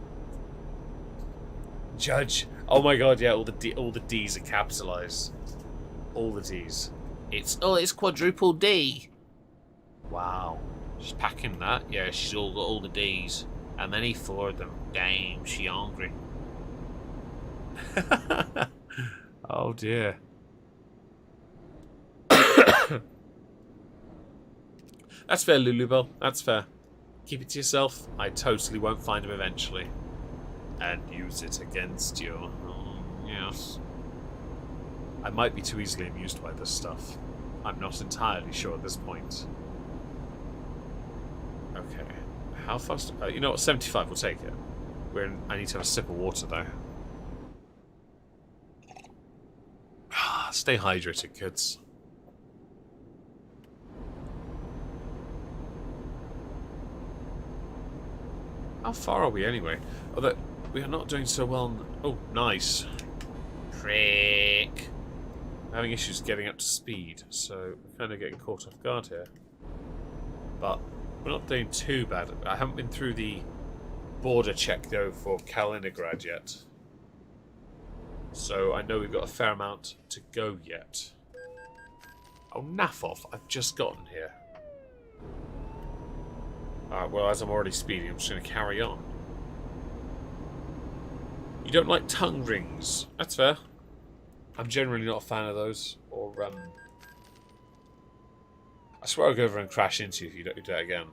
Judge. Oh my god, yeah, all the D's are capitalized. All the D's. It's quadruple D. Wow. She's packing that. Yeah, she's all got all the D's. How many? 4 of them. Damn, she hungry. Oh dear. That's fair, Lulubell. That's fair. Keep it to yourself. I totally won't find him eventually. And use it against you. Oh, yes. I might be too easily amused by this stuff. I'm not entirely sure at this point. Okay. How fast? You know what? 75 will take it. I need to have a sip of water, though. Stay hydrated, kids. How far are we anyway? Although we are not doing so well. Oh, nice. Prick. I'm having issues getting up to speed, so we're kind of getting caught off guard here. But we're not doing too bad. I haven't been through the border check though for Kaliningrad yet. So I know we've got a fair amount to go yet. Oh, naff off. I've just gotten here. Alright, well, as I'm already speeding, I'm just going to carry on. You don't like tongue rings. That's fair. I'm generally not a fan of those. Or, I swear I'll go over and crash into you if you do that again.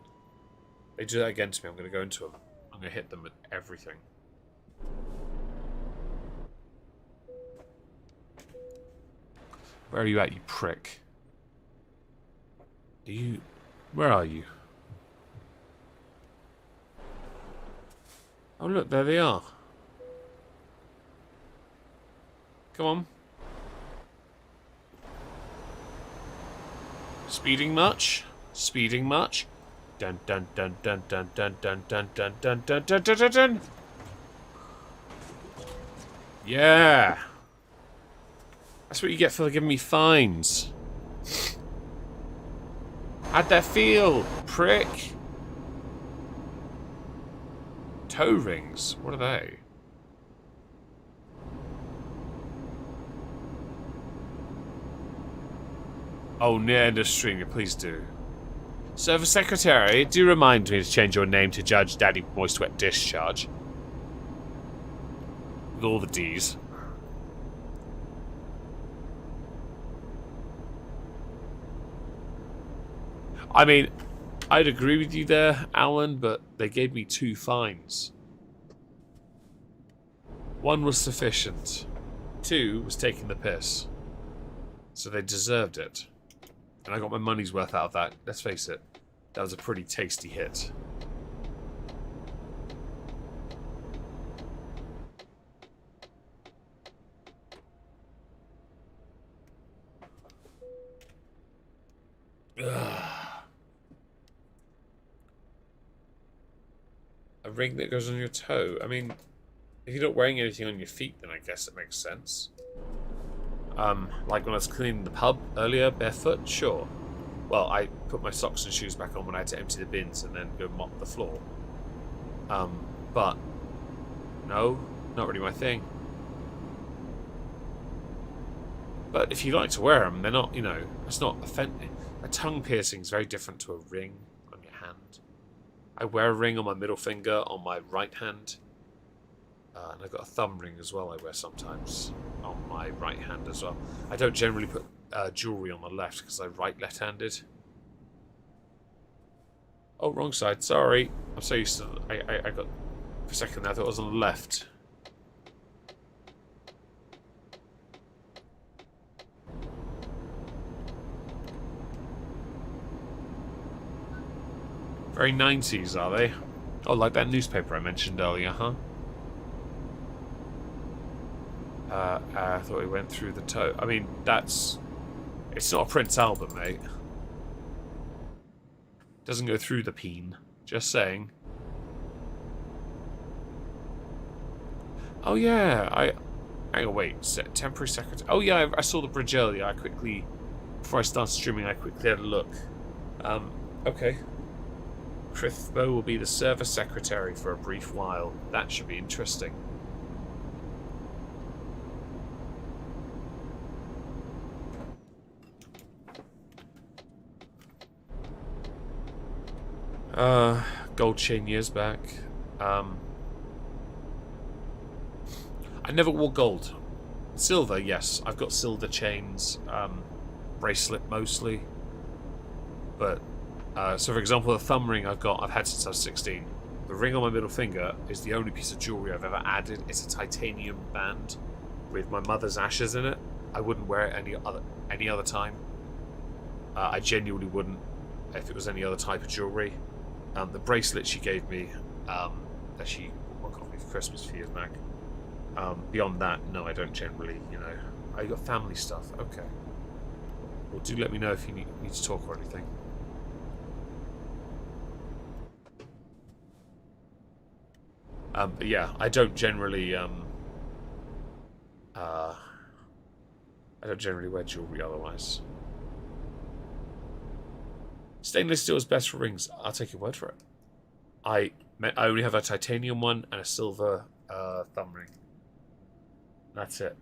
If they do that again to me, I'm going to go into them. I'm going to hit them with everything. Where are you at, you prick? Where are you? Oh look, there they are. Come on. Speeding much? Speeding much? Dun dun dun dun dun dun dun dun dun dun dun dun dun dun dun. Yeah. That's what you get for giving me fines. How'd that feel, prick? Toe rings? What are they? Oh, near end of stream, please do. Service Secretary, do remind me to change your name to Judge Daddy Moist Wet Discharge. With all the D's. I mean, I'd agree with you there, Alan, but they gave me 2 fines. 1 was sufficient. 2 was taking the piss. So they deserved it. And I got my money's worth out of that. Let's face it, that was a pretty tasty hit. Ugh. A ring that goes on your toe. I mean, if you're not wearing anything on your feet, then I guess it makes sense. Like when I was cleaning the pub earlier, barefoot, sure. Well, I put my socks and shoes back on when I had to empty the bins and then go mop the floor. But no, not really my thing. But if you like to wear them, they're not, you know, it's not offensive. A tongue piercing is very different to a ring on your hand. I wear a ring on my middle finger on my right hand. And I've got a thumb ring as well I wear sometimes on my right hand as well. I don't generally put jewellery on the left because I'm left-handed. Oh, wrong side. Sorry. I'm so used to... I got... For a second I thought I was on the left. Very 90s, are they? Oh, like that newspaper I mentioned earlier, huh? I thought he went through the toe. I mean, that's... It's not a Prince album, mate. Doesn't go through the peen. Just saying. Oh yeah, Hang on, wait. Temporary secretary. Oh yeah, I saw the bridge earlier. Before I started streaming, I quickly had a look. Okay. Krithbo will be the service secretary for a brief while. That should be interesting. Gold chain years back. I never wore gold. Silver, yes. I've got silver chains, bracelet mostly. But, so for example, the thumb ring I've had since I was 16. The ring on my middle finger is the only piece of jewellery I've ever added. It's a titanium band with my mother's ashes in it. I wouldn't wear it any other time. I genuinely wouldn't if it was any other type of jewellery. The bracelet she gave me, that she got me for Christmas a few years back. Beyond that, no, I don't generally, I got family stuff. Okay. Well, do let me know if you need to talk or anything. But yeah, I don't generally, I don't generally wear jewellery otherwise. Stainless steel is best for rings. I'll take your word for it. I only have a titanium one and a silver thumb ring. That's it.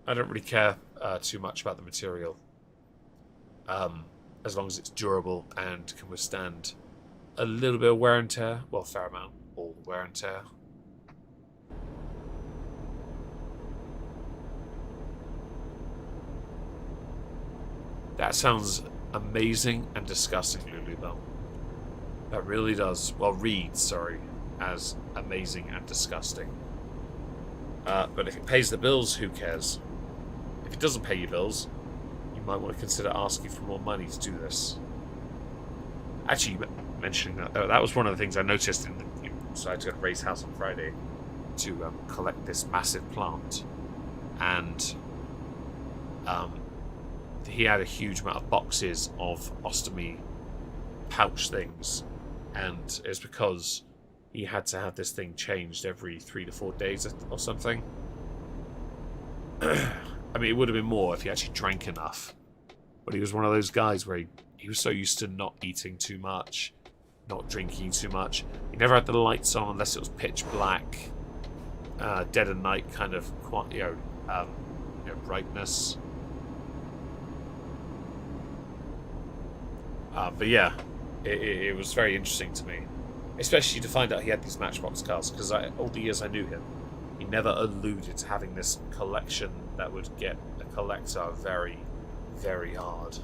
I don't really care too much about the material. As long as it's durable and can withstand a little bit of wear and tear. Well, a fair amount. All wear and tear. That sounds amazing and disgusting, Lulubell. That really does. Well, reads, sorry, as amazing and disgusting. But if it pays the bills, who cares? If it doesn't pay your bills, you might want to consider asking for more money to do this. Actually, mentioning that was one of the things I noticed in the... So I had to go to Ray's house on Friday to collect this massive plant. And he had a huge amount of boxes of ostomy pouch things. And it's because he had to have this thing changed every 3 to 4 days or something. I mean, it would have been more if he actually drank enough. But he was one of those guys where he was so used to not eating too much, not drinking too much. He never had the lights on unless it was pitch black, dead of night kind of, brightness. But yeah, it was very interesting to me, especially to find out he had these Matchbox cars, because all the years I knew him, he never alluded to having this collection that would get a collector very, very hard.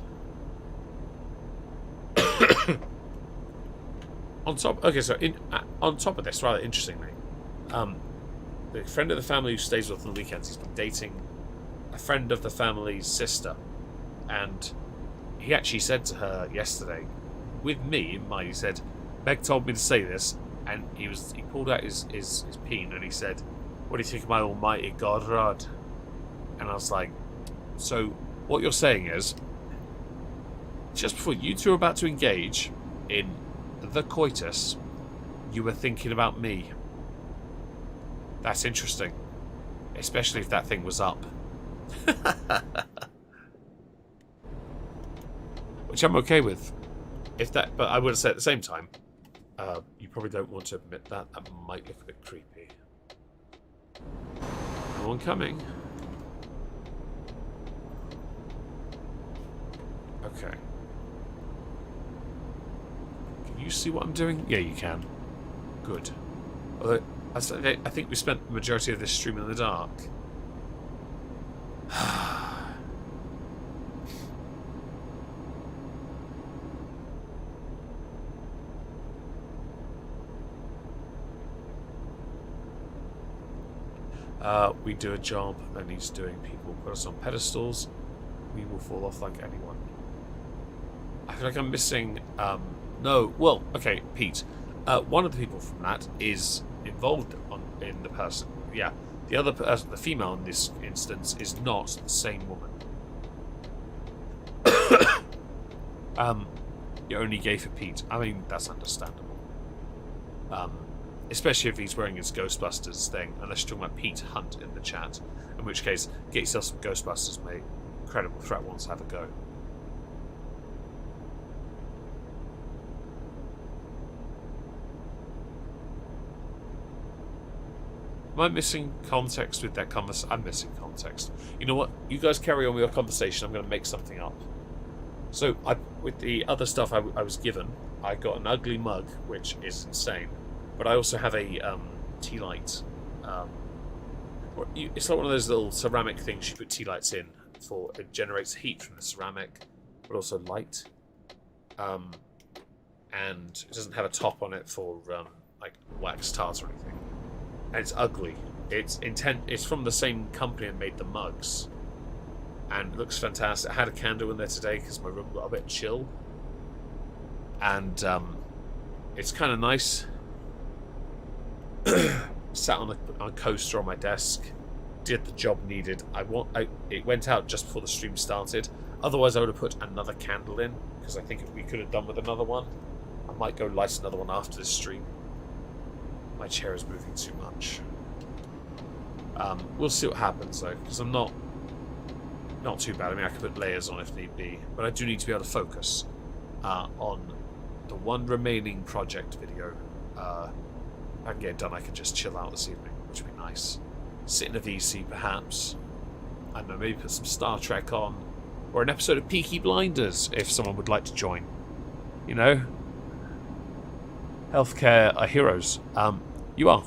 On top of this, rather interestingly, the friend of the family who stays with on the weekends, he's been dating a friend of the family's sister, and he actually said to her yesterday, with me in mind, he said, Meg told me to say this, and he pulled out his peen and he said, what do you think of my almighty God rod? And I was like, so what you're saying is, just before you two are about to engage in the coitus, you were thinking about me. That's interesting, especially if that thing was up. Which I'm okay with. But I would say at the same time, you probably don't want to admit that. That might look a bit creepy. No one coming. Okay. Can you see what I'm doing? Yeah, you can. Good. Although, I think we spent the majority of this stream in the dark. We do a job that needs doing. People put us on pedestals. We will fall off like anyone. I feel like I'm missing... no, well, okay, Pete. One of the people from that is involved in the person. Yeah, the other person, the female in this instance, is not the same woman. You're only gay for Pete. I mean, that's understandable. especially if he's wearing his Ghostbusters thing, unless you're talking about Pete Hunt in the chat, in which case, get yourself some Ghostbusters, mate. Incredible Threat wants to have a go. Am I missing context with that conversation? I'm missing context. You know what? You guys carry on with your conversation. I'm going to make something up. So, with the other stuff I was given, I got an ugly mug, which is insane. But I also have a tea light. It's like one of those little ceramic things you put tea lights in for. It generates heat from the ceramic, but also light. And it doesn't have a top on it for like wax tart or anything. And it's ugly. It's from the same company that made the mugs, and it looks fantastic. I had a candle in there today because my room got a bit chill, and it's kind of nice. Sat on a coaster on my desk, did the job needed. It went out just before the stream started. Otherwise, I would have put another candle in because I think we could have done with another one. I might go light another one after this stream. My chair is moving too much. We'll see what happens though, because I'm not too bad. I mean, I could put layers on if need be, but I do need to be able to focus on the one remaining project video. If I can get it done, I can just chill out this evening, which would be nice. Sit in a VC, perhaps. I don't know, maybe put some Star Trek on, or an episode of Peaky Blinders, if someone would like to join. You know, healthcare are heroes. You are.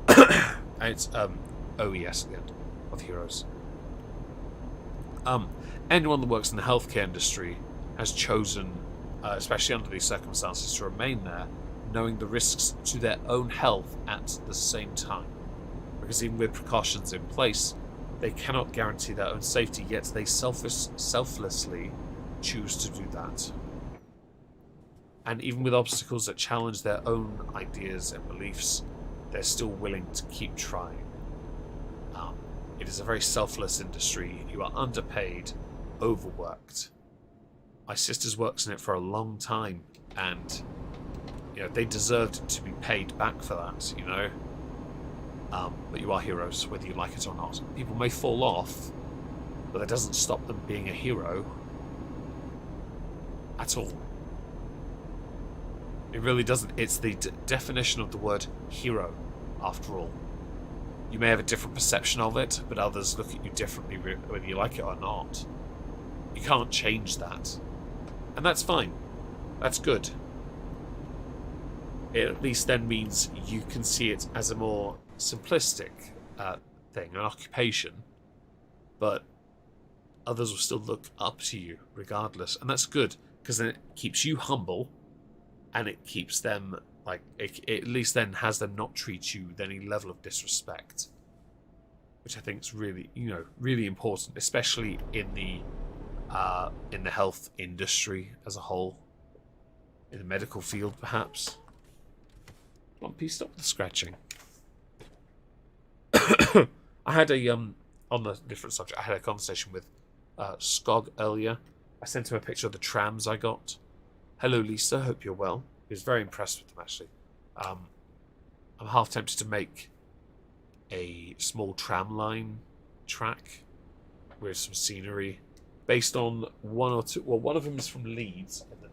And it's OES at the end of heroes. Anyone that works in the healthcare industry has chosen, especially under these circumstances, to remain there, knowing the risks to their own health at the same time. Because even with precautions in place, they cannot guarantee their own safety, yet they selflessly choose to do that. And even with obstacles that challenge their own ideas and beliefs, they're still willing to keep trying. It is a very selfless industry. You are underpaid, overworked. My sister's worked in it for a long time, and you know they deserved to be paid back for that. You know, but you are heroes, whether you like it or not. People may fall off, but that doesn't stop them being a hero at all. It really doesn't. It's the definition of the word hero, after all. You may have a different perception of it, but others look at you differently whether you like it or not. You can't change that. And that's fine. That's good. It at least then means you can see it as a more simplistic thing, an occupation, but others will still look up to you regardless. And that's good, because then it keeps you humble, and it keeps them, like, it at least then has them not treat you with any level of disrespect, which I think is really, really important, especially in the health industry as a whole, in the medical field, perhaps. Come on, please stop the scratching. I had on the different subject, I had a conversation with Skog earlier. I sent him a picture of the trams I got. Hello, Lisa. Hope you're well. He was very impressed with them, actually. I'm half tempted to make a small tram line track with some scenery based on one or two. Well, one of them is from Leeds in the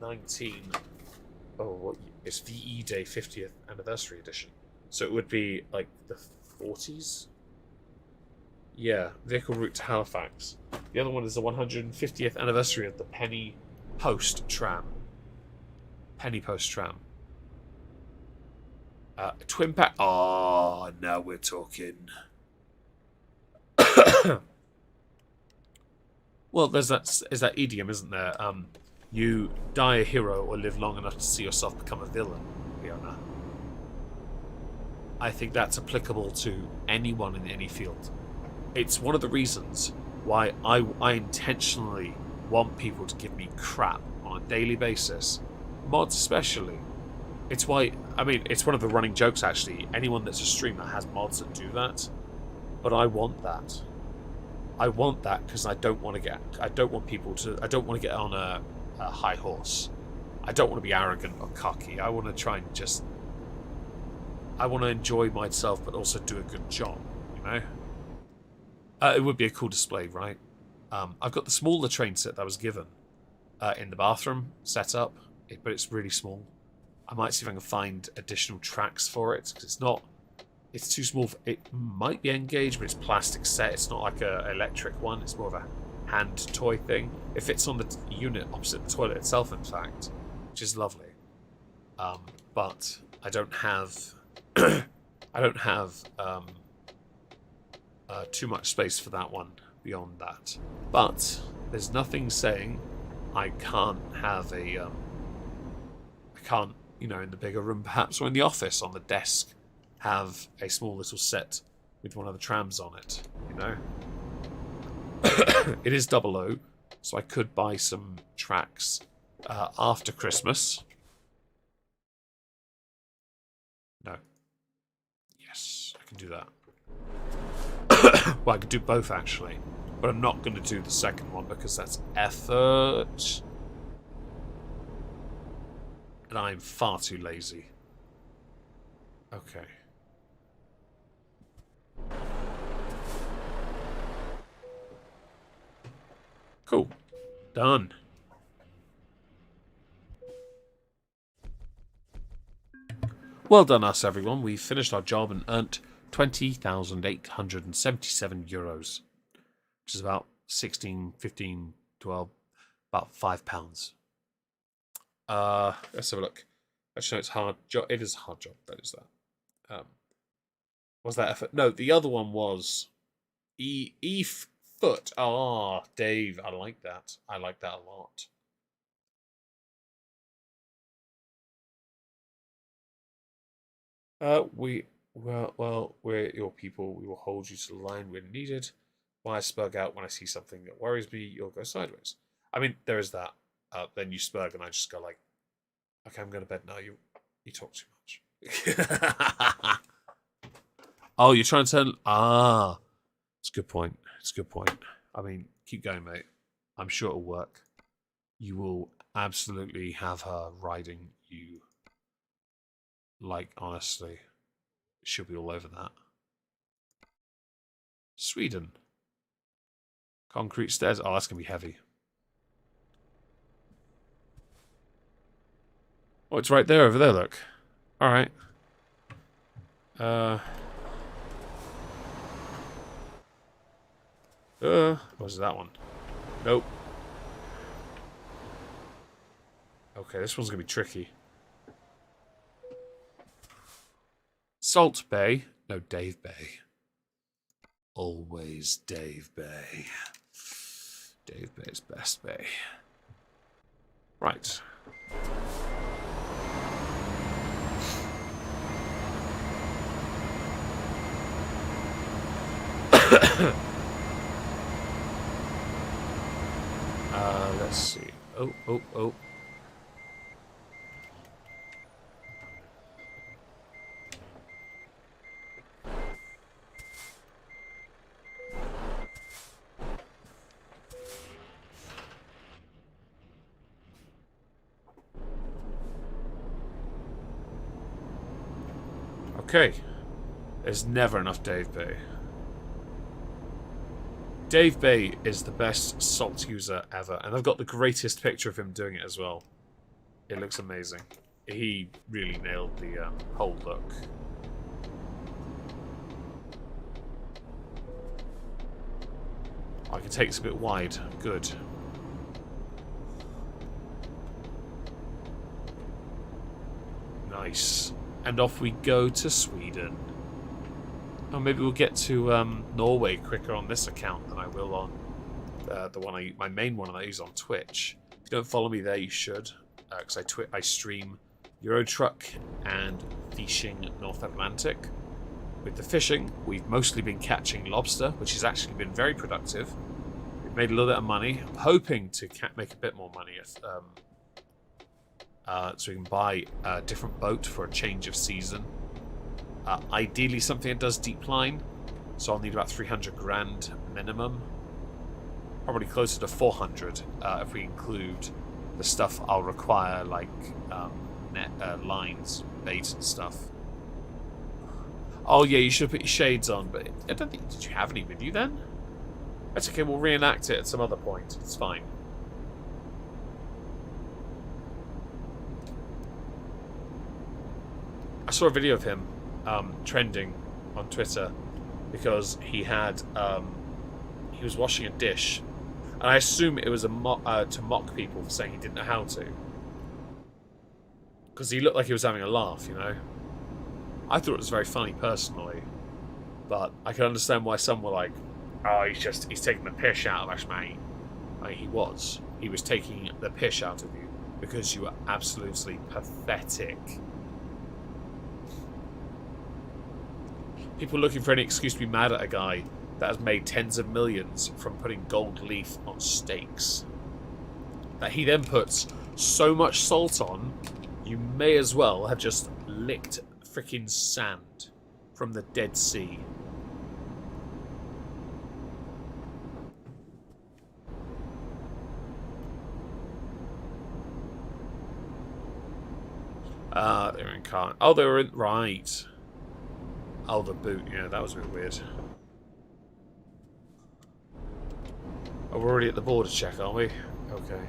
it's VE Day 50th anniversary edition. So it would be like the 40s. Yeah, vehicle route to Halifax. The other one is the 150th anniversary of the Penny Post tram. Penny Post tram. Twin pack. Oh, now we're talking. Well, there's that idiom, isn't there? You die a hero or live long enough to see yourself become a villain, Fiona. I think that's applicable to anyone in any field. It's one of the reasons why I intentionally want people to give me crap on a daily basis. Mods especially. It's why, I mean, it's one of the running jokes actually. Anyone that's a streamer has mods that do that. But I want that. I want that because I don't want to get on a high horse. I don't want to be arrogant or cocky. I want to try and just I want to enjoy myself, but also do a good job. You know, it would be a cool display, right? I've got the smaller train set that I was given in the bathroom set up, but it's really small. I might see if I can find additional tracks for it because it's not. It's too small. It might be engaged, but it's plastic set. It's not like a electric one. It's more of a hand toy thing. It fits on the unit opposite the toilet itself, in fact, which is lovely. But I don't have. I don't have too much space for that one beyond that. But there's nothing saying I can't have a. I can't, in the bigger room perhaps, or in the office on the desk, have a small little set with one of the trams on it, It is 00, so I could buy some tracks after Christmas. No. Yes, I can do that. Well, I could do both, actually. But I'm not going to do the second one because that's effort. And I'm far too lazy. Okay. Cool. Done. Well done us, everyone. We finished our job and earned 20,877 euros. Which is about 16, 15, 12, about £5. Let's have a look. Actually, no, it's hard job. It is a hard job. That is that. Was that effort? No, the other one was foot. Ah, Dave, I like that. I like that a lot. We're your people. We will hold you to the line when needed. When I spurg out when I see something that worries me, you'll go sideways. I mean, there is that. Then you spurg and I just go like, okay, I'm going to bed now. You talk too much. Oh, you're trying to turn... it's a good point. It's a good point. I mean, keep going, mate. I'm sure it'll work. You will absolutely have her riding you. Like, honestly. She'll be all over that. Sweden. Concrete stairs. Oh, that's going to be heavy. Oh, it's right there, over there, look. Alright. What's that one? Nope. Okay, this one's going to be tricky. Salt Bay. No, Dave Bay. Always Dave Bay. Dave Bay's best bay. Right. Let's see. Oh. Okay. There's never enough Dave Bay. Dave Bay is the best salt user ever, and I've got the greatest picture of him doing it as well. It looks amazing. He really nailed the whole look. I can take this a bit wide. Good. Nice. And off we go to Sweden. Oh, maybe we'll get to Norway quicker on this account than I will on my main one that I use on Twitch. If you don't follow me there, you should, because I stream Euro Truck and Fishing North Atlantic. With the fishing, we've mostly been catching lobster, which has actually been very productive. We've made a little bit of money. I'm hoping to make a bit more money if, so we can buy a different boat for a change of season. Ideally something that does deep line, so I'll need about 300 grand minimum. Probably closer to 400 if we include the stuff I'll require, like net lines, bait and stuff. Oh yeah, you should have put your shades on, but I don't think... Did you have any with you then? That's okay, we'll reenact it at some other point. It's fine. I saw a video of him trending on Twitter because he had... he was washing a dish. And I assume it was to mock people for saying he didn't know how to. Because he looked like he was having a laugh, you know? I thought it was very funny, personally. But I can understand why some were like, oh, he's taking the piss out of us, mate. I mean, he was. He was taking the piss out of you because you were absolutely pathetic. People looking for any excuse to be mad at a guy that has made tens of millions from putting gold leaf on steaks. That he then puts so much salt on, you may as well have just licked freaking sand from the Dead Sea. They were in car. Oh, they were in... Right. Oh, the boot. Yeah, that was a bit weird. Oh, we're already at the border check, aren't we? Okay.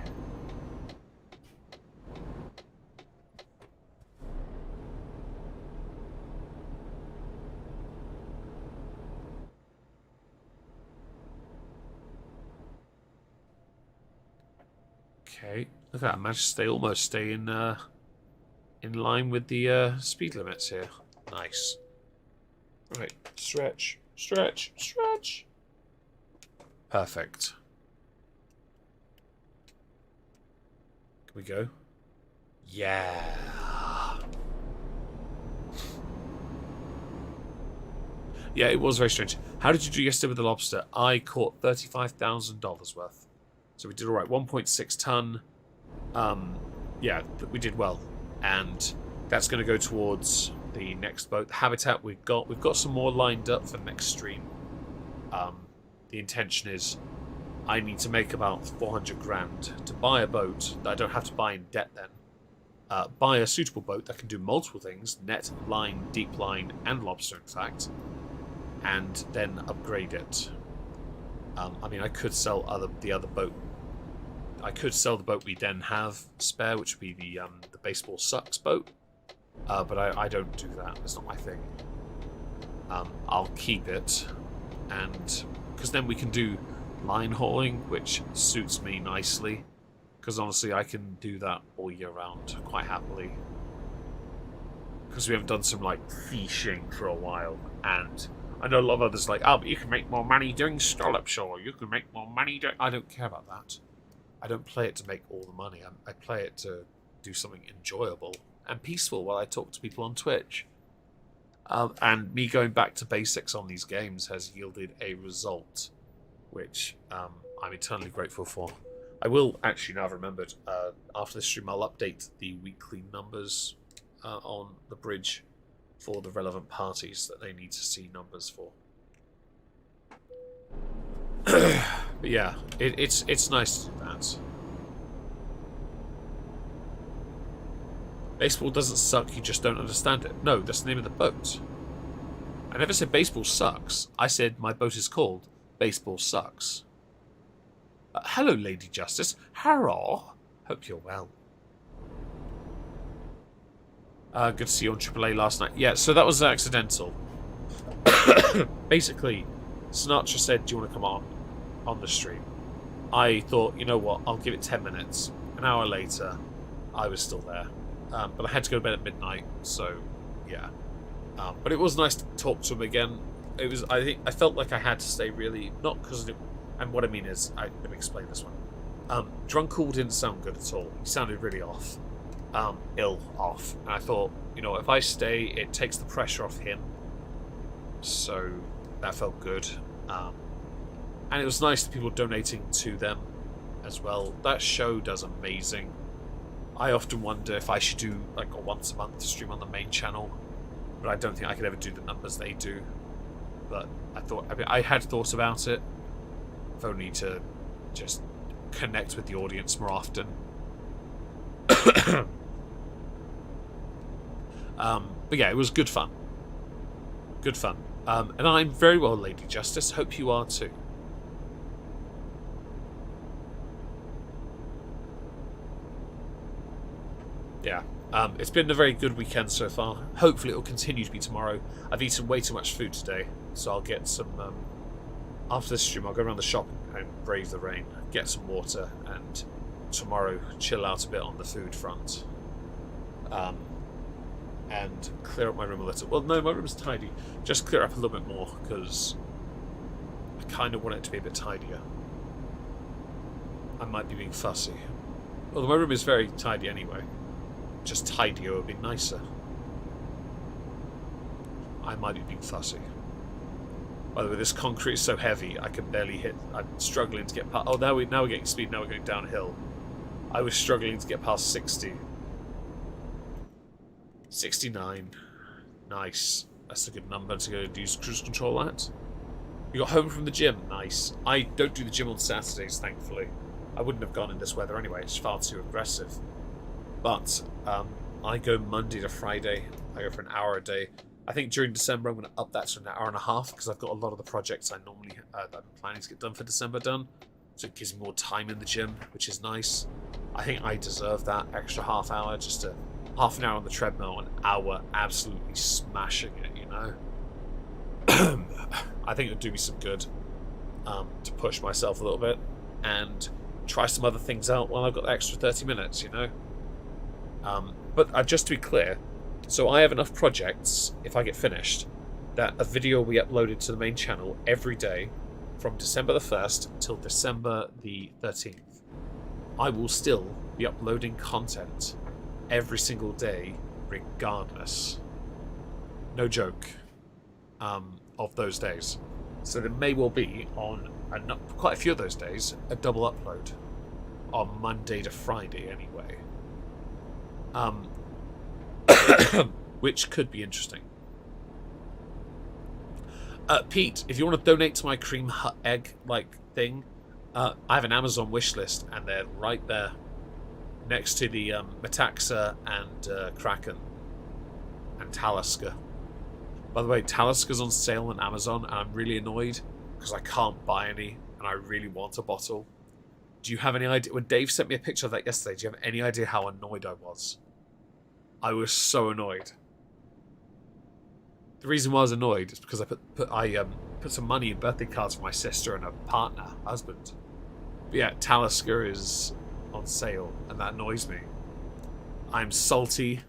Okay. Look at that. I managed to almost stay in line with the speed limits here. Nice. Right. Stretch. Stretch. Stretch. Perfect. Can we go? Yeah. Yeah, it was very strange. How did you do yesterday with the lobster? I caught $35,000 worth. So we did all right. 1.6 ton. Yeah, we did well. And that's going to go towards the next boat. The habitat we've got some more lined up for next stream. The intention is I need to make about 400 grand to buy a boat that I don't have to buy in debt then. Buy a suitable boat that can do multiple things, net, line, deep line, and lobster in fact, and then upgrade it. I mean, I could sell the other boat. I could sell the boat we then have spare, which would be the baseball sucks boat. But I don't do that. That's not my thing. I'll keep it, and because then we can do line hauling, which suits me nicely. Because honestly, I can do that all year round quite happily. Because we haven't done some like fishing for a while, and I know a lot of others like, oh, but you can make more money doing scallops, or you can make more money doing... I don't care about that. I don't play it to make all the money. I play it to do something enjoyable and peaceful while I talk to people on Twitch. And me going back to basics on these games has yielded a result, which I'm eternally grateful for. I will actually, now I've remembered, after this stream I'll update the weekly numbers on the bridge for the relevant parties that they need to see numbers for. But yeah, it's nice to do that. Baseball doesn't suck, you just don't understand it. No, that's the name of the boat. I never said baseball sucks. I said my boat is called Baseball Sucks. Hello, Lady Justice. Hello. Hope you're well. Good to see you on AAA last night. Yeah, so that was accidental. Basically, Sinatra said, do you want to come on the stream? I thought, you know what, I'll give it 10 minutes. An hour later, I was still there. But I had to go to bed at midnight, so yeah. But it was nice to talk to him again. It was, I felt like I had to stay really, not because of it, and what I mean is, let me explain this one. Drunkle didn't sound good at all. He sounded really off. Ill off. And I thought, you know, if I stay, it takes the pressure off him. So that felt good. And it was nice that people donating to them as well. That show does amazing. I often wonder if I should do like a once a month stream on the main channel, but I don't think I could ever do the numbers they do. But I had thought about it, if only to just connect with the audience more often. But yeah, it was good fun. Good fun. And I'm very well, Lady Justice. Hope you are too. Yeah. It's been a very good weekend so far. Hopefully it will continue to be tomorrow. I've eaten way too much food today, so I'll get some... after this stream, I'll go around the shop and brave the rain, get some water, and tomorrow chill out a bit on the food front. And clear up my room a little. Well, no, my room's tidy. Just clear up a little bit more, because I kind of want it to be a bit tidier. I might be being fussy. Although my room is very tidy anyway. Just tidier would be nicer. I might be being fussy. By the way, this concrete is so heavy, I can barely hit... I'm struggling to get past... Oh, now we're getting speed, now we're going downhill. I was struggling to get past 60. 69. Nice. That's a good number to go use cruise control at. You got home from the gym. Nice. I don't do the gym on Saturdays, thankfully. I wouldn't have gone in this weather anyway. It's far too aggressive. But I go Monday to Friday. I go for an hour a day. I think during December I'm going to up that to an hour and a half because I've got a lot of the projects I normally that I'm planning to get done for December done. So it gives me more time in the gym, which is nice. I think I deserve that extra half hour, just a half an hour on the treadmill, an hour absolutely smashing it, you know? I think it would do me some good to push myself a little bit and try some other things out while I've got the extra 30 minutes, you know? But just to be clear, so I have enough projects, if I get finished, that a video will be uploaded to the main channel every day from December the 1st till December the 13th. I will still be uploading content every single day, regardless. No joke. Of those days. So there may well be, on quite a few of those days, a double upload. On Monday to Friday, anyway. Which could be interesting. Pete, if you want to donate to my cream egg thing, I have an Amazon wish list, and they're right there, next to the Metaxa and Kraken and Talisker. By the way, Talisker's on sale on Amazon, and I'm really annoyed because I can't buy any, and I really want a bottle. Do you have any idea? When Dave sent me a picture of that yesterday, do you have any idea how annoyed I was? I was so annoyed. The reason why I was annoyed is because I put some money in birthday cards for my sister and her partner, husband. But yeah, Talisker is on sale, and that annoys me. I'm salty,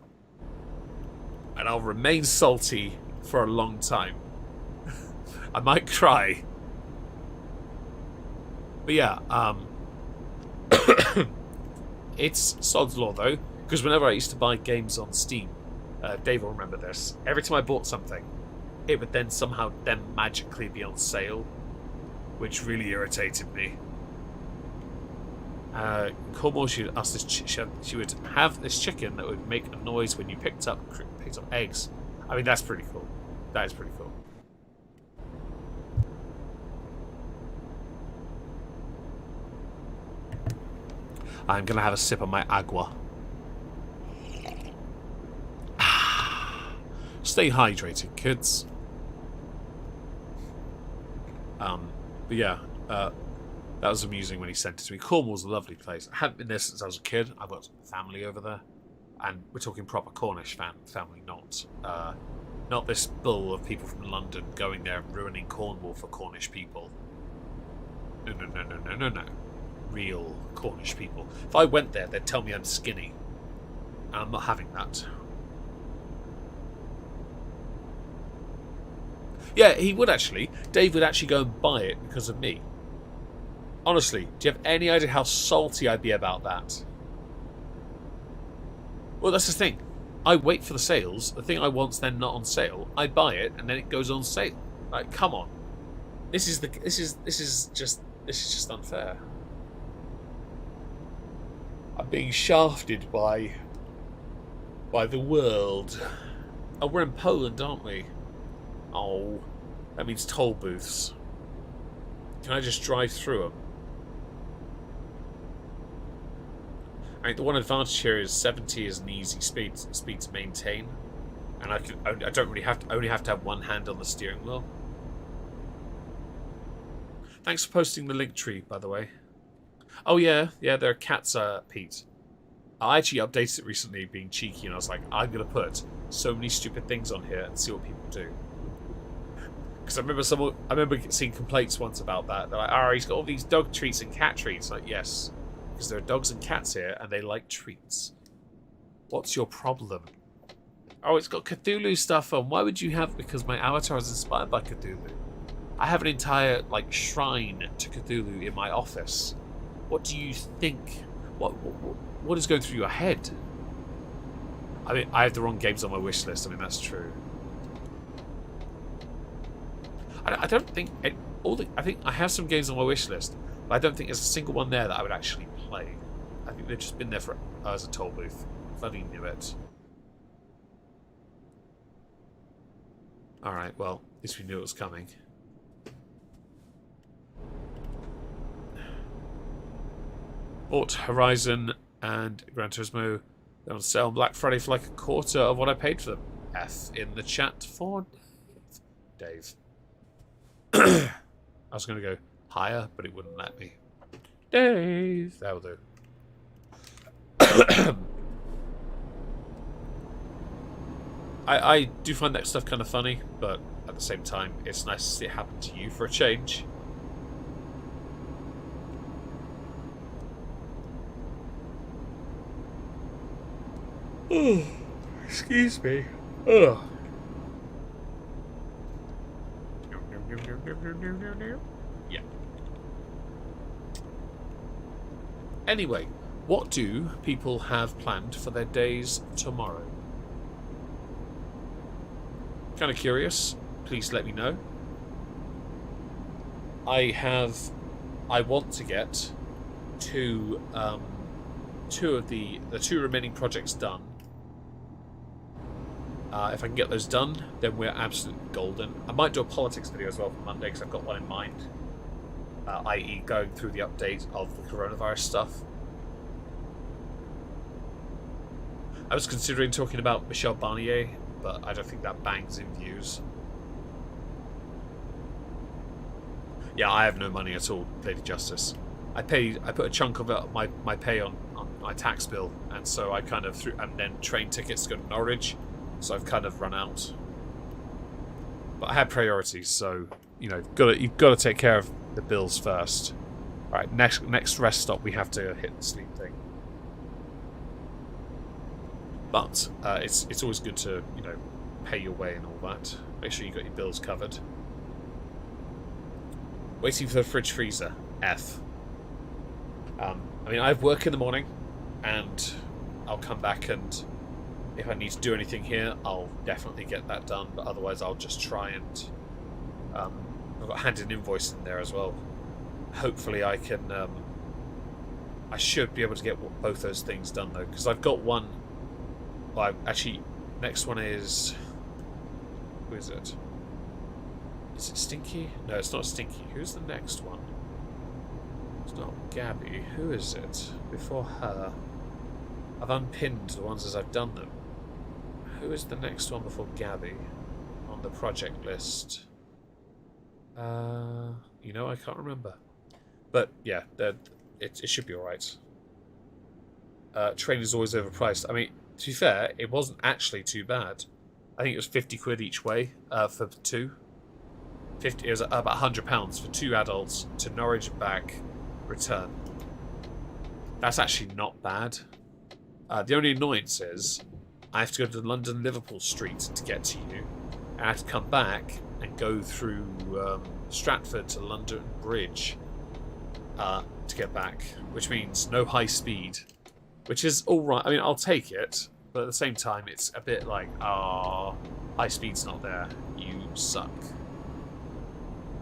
and I'll remain salty for a long time. I might cry. But yeah, it's sod's law though, because whenever I used to buy games on Steam, Dave will remember this, every time I bought something, it would then somehow magically be on sale, which really irritated me. Cornwall, she would ask this she would have this chicken that would make a noise when you picked up eggs. I mean, that's pretty cool. That is pretty cool. I'm gonna have a sip of my agua. Stay hydrated, kids. But yeah, that was amusing when he sent it to me. Cornwall's a lovely place. I haven't been there since I was a kid. I've got family over there, and we're talking proper Cornish family, not this bull of people from London going there and ruining Cornwall for Cornish people. No. Real Cornish people. If I went there, they'd tell me I'm skinny, and I'm not having that. Yeah, he would actually. Dave would actually go and buy it because of me. Honestly, do you have any idea how salty I'd be about that? Well, that's the thing. I wait for the sales. The thing I want's then not on sale. I buy it, and then it goes on sale. Like, come on. This is just unfair. I'm being shafted by the world. Oh, we're in Poland, aren't we? Oh, that means toll booths. Can I just drive through them? I mean, the one advantage here is 70 is an easy speed to maintain. And I don't really have to only have to have one hand on the steering wheel. Thanks for posting the link tree, by the way. Oh yeah, there are cats, Pete. I actually updated it recently, being cheeky, and I was like, I'm gonna put so many stupid things on here and see what people do. Because I remember seeing complaints once about that. They're like, "Oh, he's got all these dog treats and cat treats." Like, yes, because there are dogs and cats here, and they like treats. What's your problem? Oh, it's got Cthulhu stuff on. Why would you have? Because my avatar is inspired by Cthulhu. I have an entire shrine to Cthulhu in my office. What do you think? What is going through your head? I mean, I have the wrong games on my wish list. I mean, that's true. I don't think I think I have some games on my wish list, but I don't think there's a single one there that I would actually play. I think they've just been there for as a toll booth. If I only knew it. All right. Well, at least we knew it was coming. Bought Horizon and Gran Turismo. They're on sale on Black Friday for like a quarter of what I paid for them. F in the chat for Dave. I was going to go higher, but it wouldn't let me. Dave! That'll do. I do find that stuff kind of funny, but at the same time, it's nice to see it happen to you for a change. Oh, excuse me. Ugh. Yeah. Anyway, what do people have planned for their days tomorrow? Kind of curious. Please let me know. I want to get two of the two remaining projects done. If I can get those done, then we're absolutely golden. I might do a politics video as well for Monday, because I've got one in mind. I.e. going through the update of the coronavirus stuff. I was considering talking about Michel Barnier, but I don't think that bangs in views. Yeah, I have no money at all, Lady Justice. I put a chunk of my pay on my tax bill, and so I kind of threw, and then train tickets to go to Norwich. So I've kind of run out. But I had priorities, so you've got to take care of the bills first. All right, next rest stop we have to hit the sleep thing. But it's always good to pay your way and all that. Make sure you got your bills covered. Waiting for the fridge freezer. F. I mean, I have work in the morning, and I'll come back and. If I need to do anything here, I'll definitely get that done. But otherwise, I'll just try and... I've got handed invoice in there as well. Hopefully I can... I should be able to get both those things done, though. Because I've got one... Well, actually, next one is... Who is it? Is it Stinky? No, it's not Stinky. Who's the next one? It's not Gabby. Who is it? Before her. I've unpinned the ones as I've done them. Who is the next one before Gabby on the project list? I can't remember. But yeah, it should be alright. Train is always overpriced. I mean, to be fair, it wasn't actually too bad. I think it was 50 quid each way for two. It was about £100 for two adults to Norwich and back, return. That's actually not bad. The only annoyance is I have to go to London Liverpool Street to get to you. And I have to come back and go through Stratford to London Bridge to get back, which means no high speed, which is all right. I mean, I'll take it, but at the same time, it's a bit like, high speed's not there. You suck.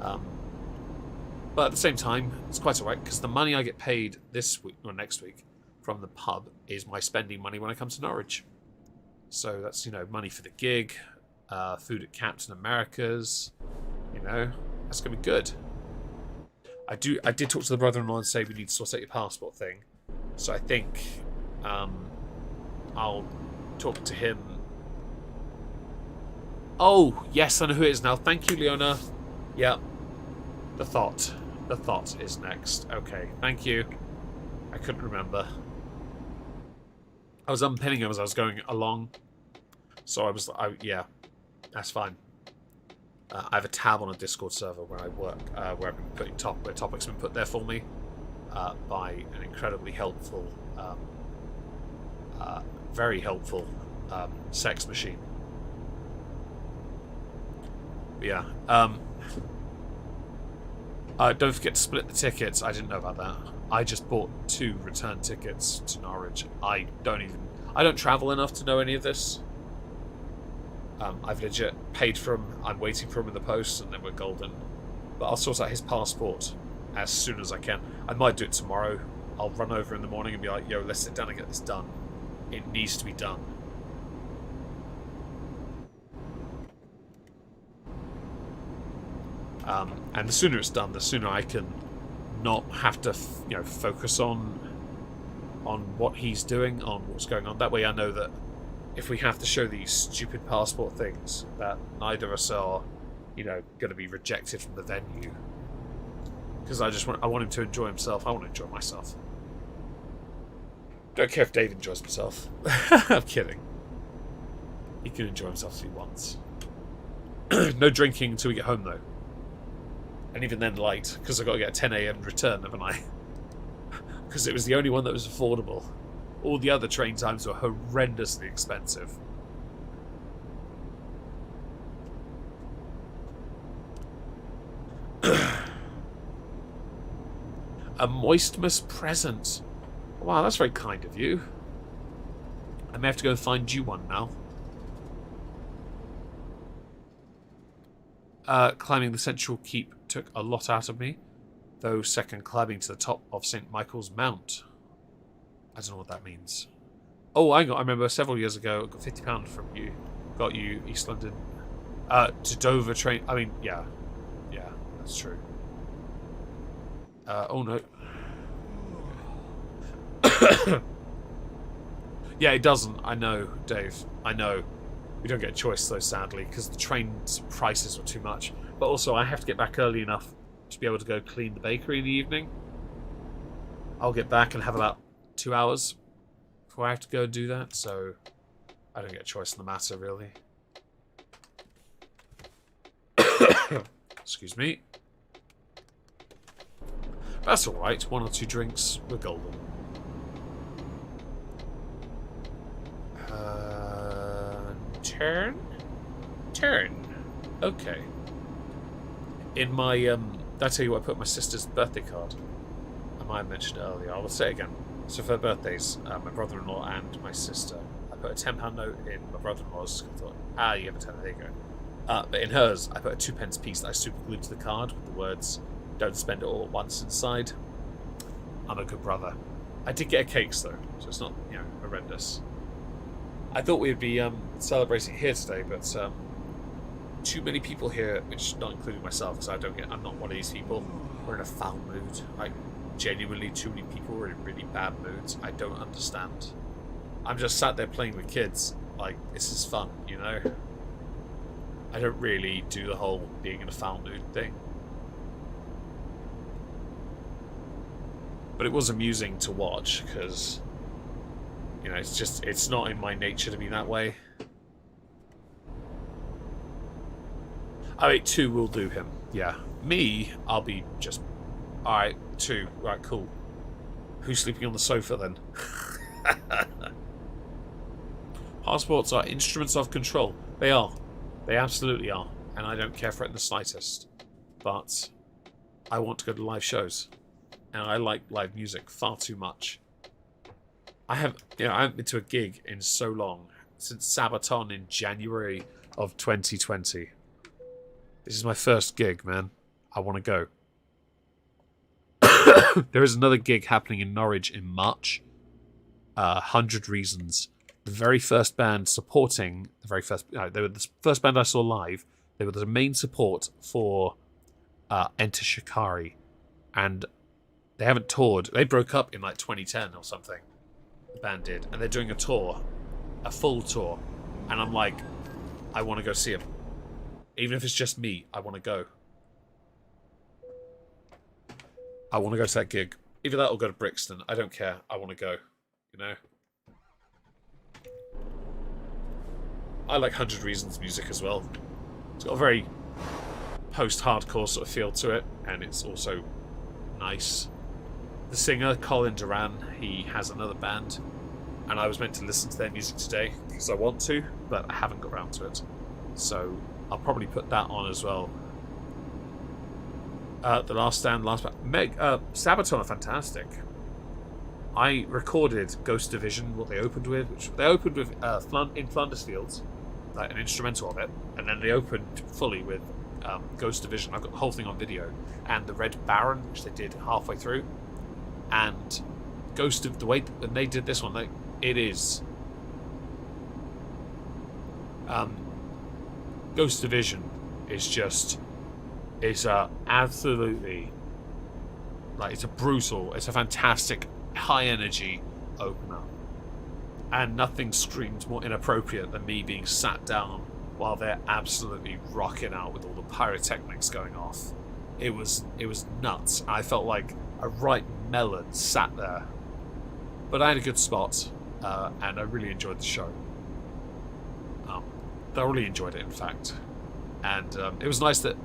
But at the same time, it's quite alright, because the money I get paid this week or next week from the pub is my spending money when I come to Norwich. So that's, money for the gig, food at Captain America's, that's going to be good. I did talk to the brother-in-law and say we need to sort out your passport thing. So I think I'll talk to him Oh, yes, I know who it is now. Thank you, Leona. Yeah. The Thought. The Thought is next. Okay, thank you. I couldn't remember. I was unpinning him as I was going along. So yeah, that's fine. I have a tab on a Discord server where I work, where I've been putting where topics have been put there for me by an incredibly helpful, very helpful sex machine. But yeah. Don't forget to split the tickets. I didn't know about that. I just bought 2 return tickets to Norwich. I don't travel enough to know any of this. I've legit paid for him. I'm waiting for him in the post, and then we're golden. But I'll sort out his passport as soon as I can. I might do it tomorrow. I'll run over in the morning and be like, yo, let's sit down and get this done. It needs to be done. And the sooner it's done, the sooner I can not have to, focus on what he's doing, on what's going on. That way I know that if we have to show these stupid passport things, that neither of us are, going to be rejected from the venue. Because I want him to enjoy himself. I want to enjoy myself. Don't care if Dave enjoys himself. I'm kidding. He can enjoy himself if he wants. No drinking until we get home, though. And even then light, because I've got to get a 10 a.m. return, haven't I? Because it was the only one that was affordable. All the other train times were horrendously expensive. A moistmas present. Wow, that's very kind of you. I may have to go find you one now. Climbing the central keep took a lot out of me, though second climbing to the top of St. Michael's Mount. I don't know what that means. Oh, I remember several years ago, I got £50 from you. Got you East London to Dover train. I mean, yeah, that's true. Oh no. Yeah, it doesn't. I know, Dave. I know. We don't get a choice, though, sadly, because the train prices were too much. But also, I have to get back early enough to be able to go clean the bakery in the evening. I'll get back and have about 2 hours before I have to go and do that, so I don't get a choice in the matter, really. Excuse me. That's alright. 1 or 2 drinks, we're golden. Turn. Okay. In my, did I tell you what I put my sister's birthday card? I might have mentioned it earlier. I will say it again. So for her birthdays, my brother-in-law and my sister, I put a £10 note in my brother-in-law's. I thought, you have a tenner, there you go. But in hers, I put a 2p piece that I super glued to the card with the words, don't spend it all at once inside. I'm a good brother. I did get a cake, though, so it's not, horrendous. I thought we'd be celebrating here today, but too many people here, which not including myself, because I'm not one of these people. We're in a foul mood. Like, genuinely, too many people are in really bad moods. I don't understand. I'm just sat there playing with kids. Like, this is fun, I don't really do the whole being in a foul mood thing. But it was amusing to watch, because it's not in my nature to be that way. Oh, wait, 2 will do him. Yeah. Me, I'll be just... Alright, 2. Right, cool. Who's sleeping on the sofa, then? Passports are instruments of control. They are. They absolutely are. And I don't care for it in the slightest. But I want to go to live shows. And I like live music far too much. I haven't been to a gig in so long, since Sabaton in January of 2020. This is my first gig, man. I want to go. There is another gig happening in Norwich in March. 100 Reasons. The very first band supporting the very first... they were the first band I saw live. They were the main support for Enter Shikari. And they haven't toured. They broke up in like 2010 or something. The band did, and they're doing a tour, a full tour, and I'm like, I want to go see them. Even if it's just me, I want to go. I want to go to that gig. Either that or go to Brixton. I don't care. I want to go. You know? I like 100 Reasons music as well. It's got a very post-hardcore sort of feel to it, and it's also nice. The singer, Colin Duran, he has another band, and I was meant to listen to their music today because I want to, but I haven't got around to it. So I'll probably put that on as well. The Last Stand, Sabaton are fantastic. I recorded Ghost Division, what they opened with, which they opened with in Flanders Fields, like an instrumental of it, and then they opened fully with Ghost Division. I've got the whole thing on video, and the Red Baron, which they did halfway through, and Ghost of the way when they did this one, it is Ghost Division is just. It's absolutely, like, it's a fantastic, high energy opener. And nothing screams more inappropriate than me being sat down while they're absolutely rocking out with all the pyrotechnics going off. It was nuts. I felt like a right melon sat there. But I had a good spot, and I really enjoyed the show. Thoroughly enjoyed it, in fact. And it was nice that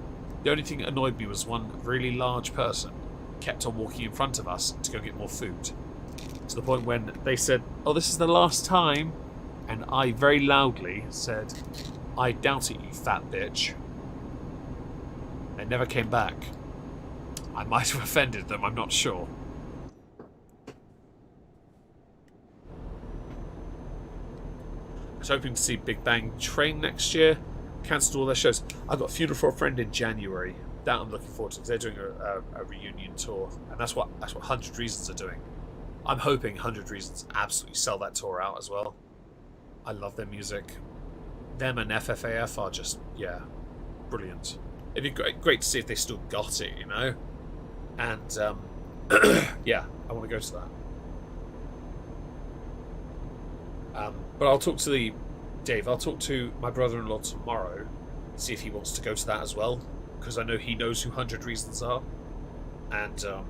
the only thing that annoyed me was one really large person kept on walking in front of us to go get more food. To the point when they said, "Oh, this is the last time," and I very loudly said, "I doubt it, you fat bitch." They never came back. I might have offended them, I'm not sure. I was hoping to see Big Bang Train next year. Cancelled all their shows. I've got a Funeral for a Friend in January. That I'm looking forward to because they're doing a reunion tour, and that's what 100 Reasons are doing. I'm hoping 100 Reasons absolutely sell that tour out as well. I love their music. Them and FFAF are just, yeah, brilliant. It'd be great to see if they still got it, you know. And yeah, I want to go to that. But I'll talk to Dave, I'll talk to my brother-in-law tomorrow, see if he wants to go to that as well, because I know he knows who 100 Reasons are. And you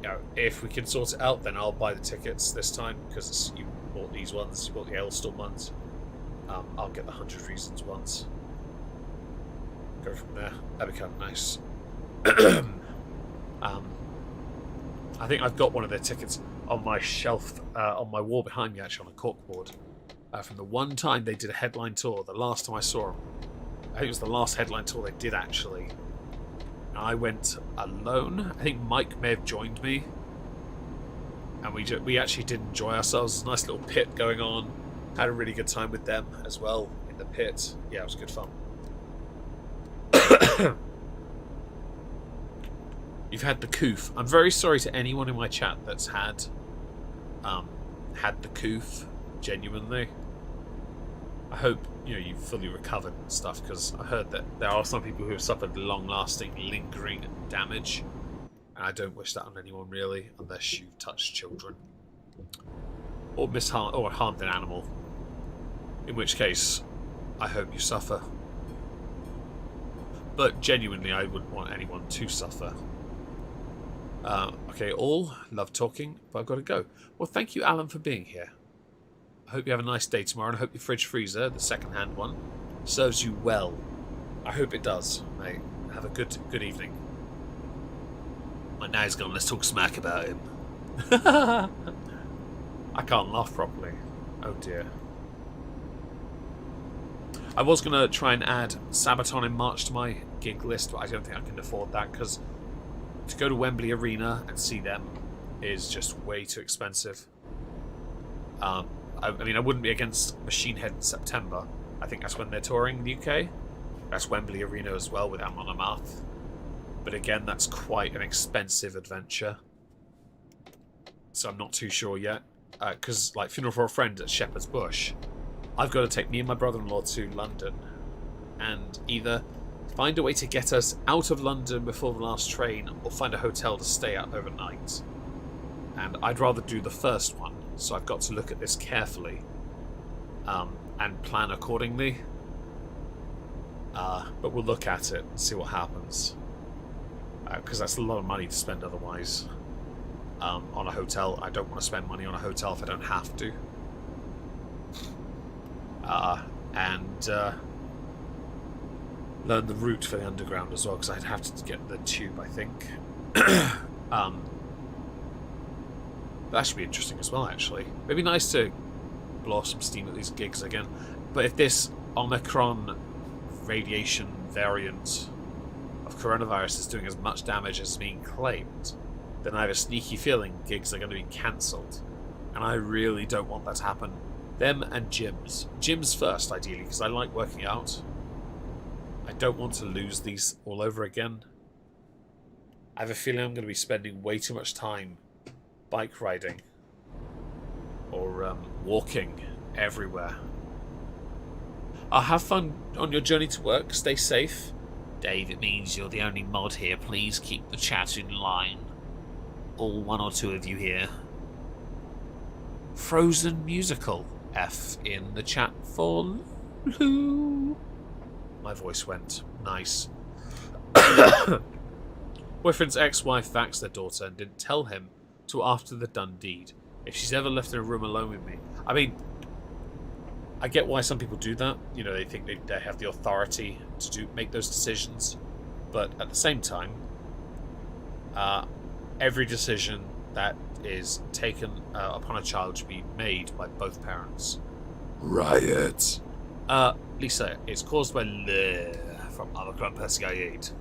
know, if we can sort it out, then I'll buy the tickets this time, because you bought these ones, you bought the Aylestorm ones. I'll get the 100 Reasons ones. Go from there. That'd be kind of nice. I think I've got one of their tickets on my shelf, on my wall behind me, actually, on a corkboard. From the one time they did a headline tour, the last time I saw them. I think it was the last headline tour they did, actually. And I went alone. I think Mike may have joined me. And we actually did enjoy ourselves. There's a nice little pit going on. Had a really good time with them as well in the pit. Yeah, it was good fun. You've had the coof. I'm very sorry to anyone in my chat that's had the coof. Genuinely, I hope you've fully recovered and stuff, because I heard that there are some people who have suffered long-lasting, lingering damage, and I don't wish that on anyone really, unless you've touched children or harmed an animal. In which case, I hope you suffer. But genuinely, I wouldn't want anyone to suffer. Okay, all love talking, but I've got to go. Well, thank you, Alan, for being here. I hope you have a nice day tomorrow, and I hope your fridge freezer, the second-hand one, serves you well. I hope it does, mate. Have a good evening. My now's gone. Let's talk smack about him. I can't laugh properly. Oh dear. I was going to try and add Sabaton in March to my gig list, but I don't think I can afford that, because to go to Wembley Arena and see them is just way too expensive. I mean, I wouldn't be against Machine Head in September. I think that's when they're touring in the UK. That's Wembley Arena as well, with Amon Amarth. But again, that's quite an expensive adventure. So I'm not too sure yet. Because, like, Funeral for a Friend at Shepherd's Bush, I've got to take me and my brother-in-law to London. And either find a way to get us out of London before the last train, or find a hotel to stay at overnight. And I'd rather do the first one. So I've got to look at this carefully and plan accordingly. But we'll look at it and see what happens. Because that's a lot of money to spend otherwise on a hotel. I don't want to spend money on a hotel if I don't have to. And learn the route for the underground as well, because I'd have to get the tube, I think. That should be interesting as well, actually. It'd be nice to blow off some steam at these gigs again. But if this Omicron radiation variant of coronavirus is doing as much damage as being claimed, then I have a sneaky feeling gigs are going to be cancelled. And I really don't want that to happen. Them and gyms. Gyms first, ideally, because I like working out. I don't want to lose these all over again. I have a feeling I'm going to be spending way too much time bike riding or walking everywhere. Have fun on your journey to work. Stay safe. Dave, it means you're the only mod here. Please keep the chat in line. All one or two of you here. Frozen Musical. F in the chat for Lou. My voice went. Nice. Boyfriend's ex-wife vaxxed their daughter and didn't tell him till after the done deed. If she's ever left in a room alone with me. I mean, I get why some people do that. You know, they think they have the authority to make those decisions. But at the same time, every decision that is taken upon a child should be made by both parents. Riot. Lisa, it's caused by Le from Omegon Perseguide.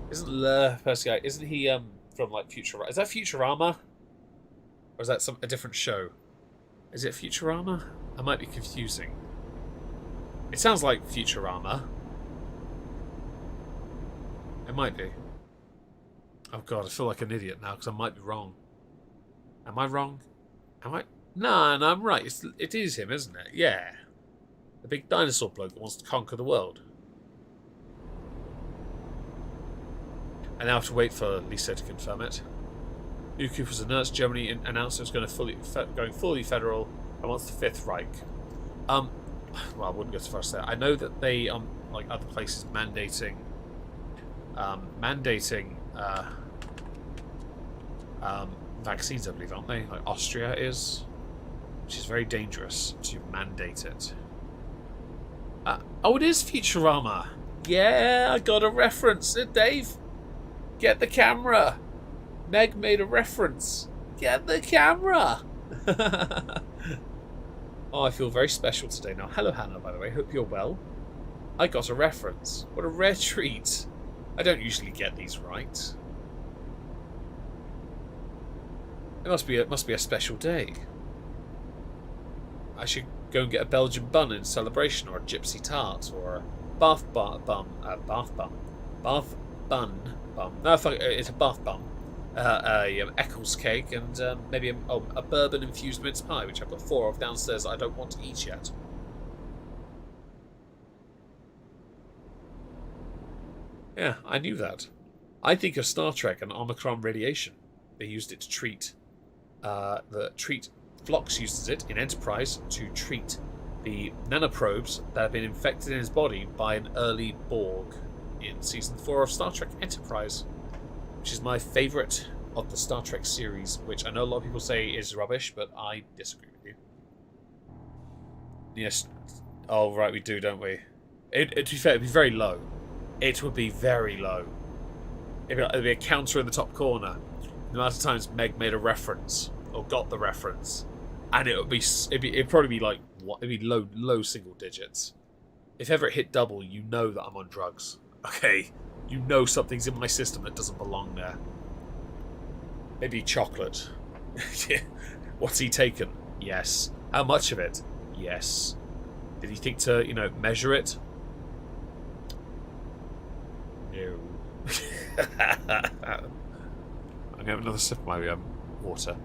Isn't Le Perseguide? Isn't he from like Futurama? Is that Futurama? Or is that a different show? Is it Futurama? I might be confusing. It sounds like Futurama. It might be. Oh god, I feel like an idiot now because I might be wrong. Am I wrong? Am I? No, I'm right. It is him, isn't it? Yeah. The big dinosaur bloke that wants to conquer the world. I now have to wait for Lisa to confirm it. New Coopers announced Germany announced it was going fully federal and wants the Fifth Reich. Well, I wouldn't go so far as that. I know that they, like other places, mandating vaccines, I believe, aren't they? Like Austria is, which is very dangerous to mandate it. Oh, it is Futurama. Yeah, I got a reference. Dave, get the camera. Meg made a reference. Get the camera. Oh, I feel very special today now. Hello, Hannah, by the way. Hope you're well. I got a reference. What a rare treat. I don't usually get these right. It must be a special day. I should go and get a Belgian bun in celebration, or a gypsy tart, or a bath bun. No, fuck, it's a bath bun. Eccles cake, and maybe a bourbon-infused mince pie, which I've got 4 of downstairs that I don't want to eat yet. Yeah, I knew that. I think of Star Trek and Omicron radiation. They used it to treat... Phlox uses it in Enterprise to treat the nanoprobes that have been infected in his body by an early Borg in Season 4 of Star Trek Enterprise, which is my favourite of the Star Trek series, which I know a lot of people say is rubbish, but I disagree with you. Yes. Oh, right, we do, don't we? To be fair, it'd be very low. It would be very low. It'd be a counter in the top corner. The amount of times Meg made a reference, or got the reference, and it'd probably be like, what? It'd be low single digits. If ever it hit double, you know that I'm on drugs. Okay? You know something's in my system that doesn't belong there. Maybe chocolate. What's he taken? Yes. How much of it? Yes. Did he think to, measure it? No. I'm going to have another sip of my water.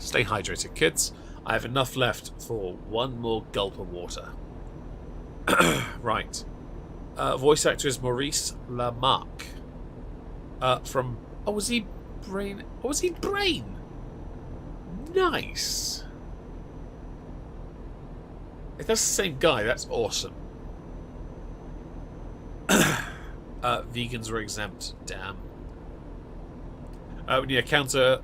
Stay hydrated, kids. I have enough left for one more gulp of water. Right. Voice actor is Maurice Lamarck. From... Oh, was he Brain? Oh, was he Brain? Nice. If that's the same guy, that's awesome. Vegans were exempt. Damn. We need a counter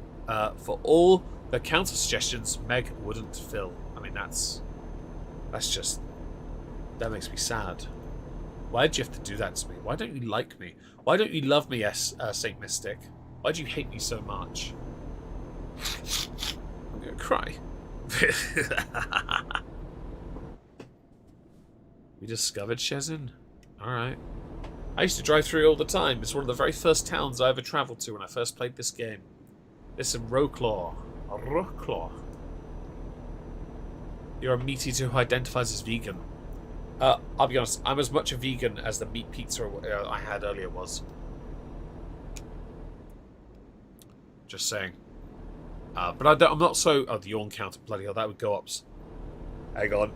for all the counter suggestions Meg wouldn't fill. I mean, that's just... That makes me sad. Why did you have to do that to me? Why don't you like me? Why don't you love me, Saint Mystic? Why do you hate me so much? I'm gonna cry. We discovered Shezin? Alright. I used to drive through it all the time. It's one of the very first towns I ever travelled to when I first played this game. Listen, Roclaw. Roclaw. You're a meat eater who identifies as vegan. I'll be honest, I'm as much a vegan as the meat pizza I had earlier was. Just saying. But I'm not so... Oh, the yawn counter. Bloody hell, that would go up. Hang on.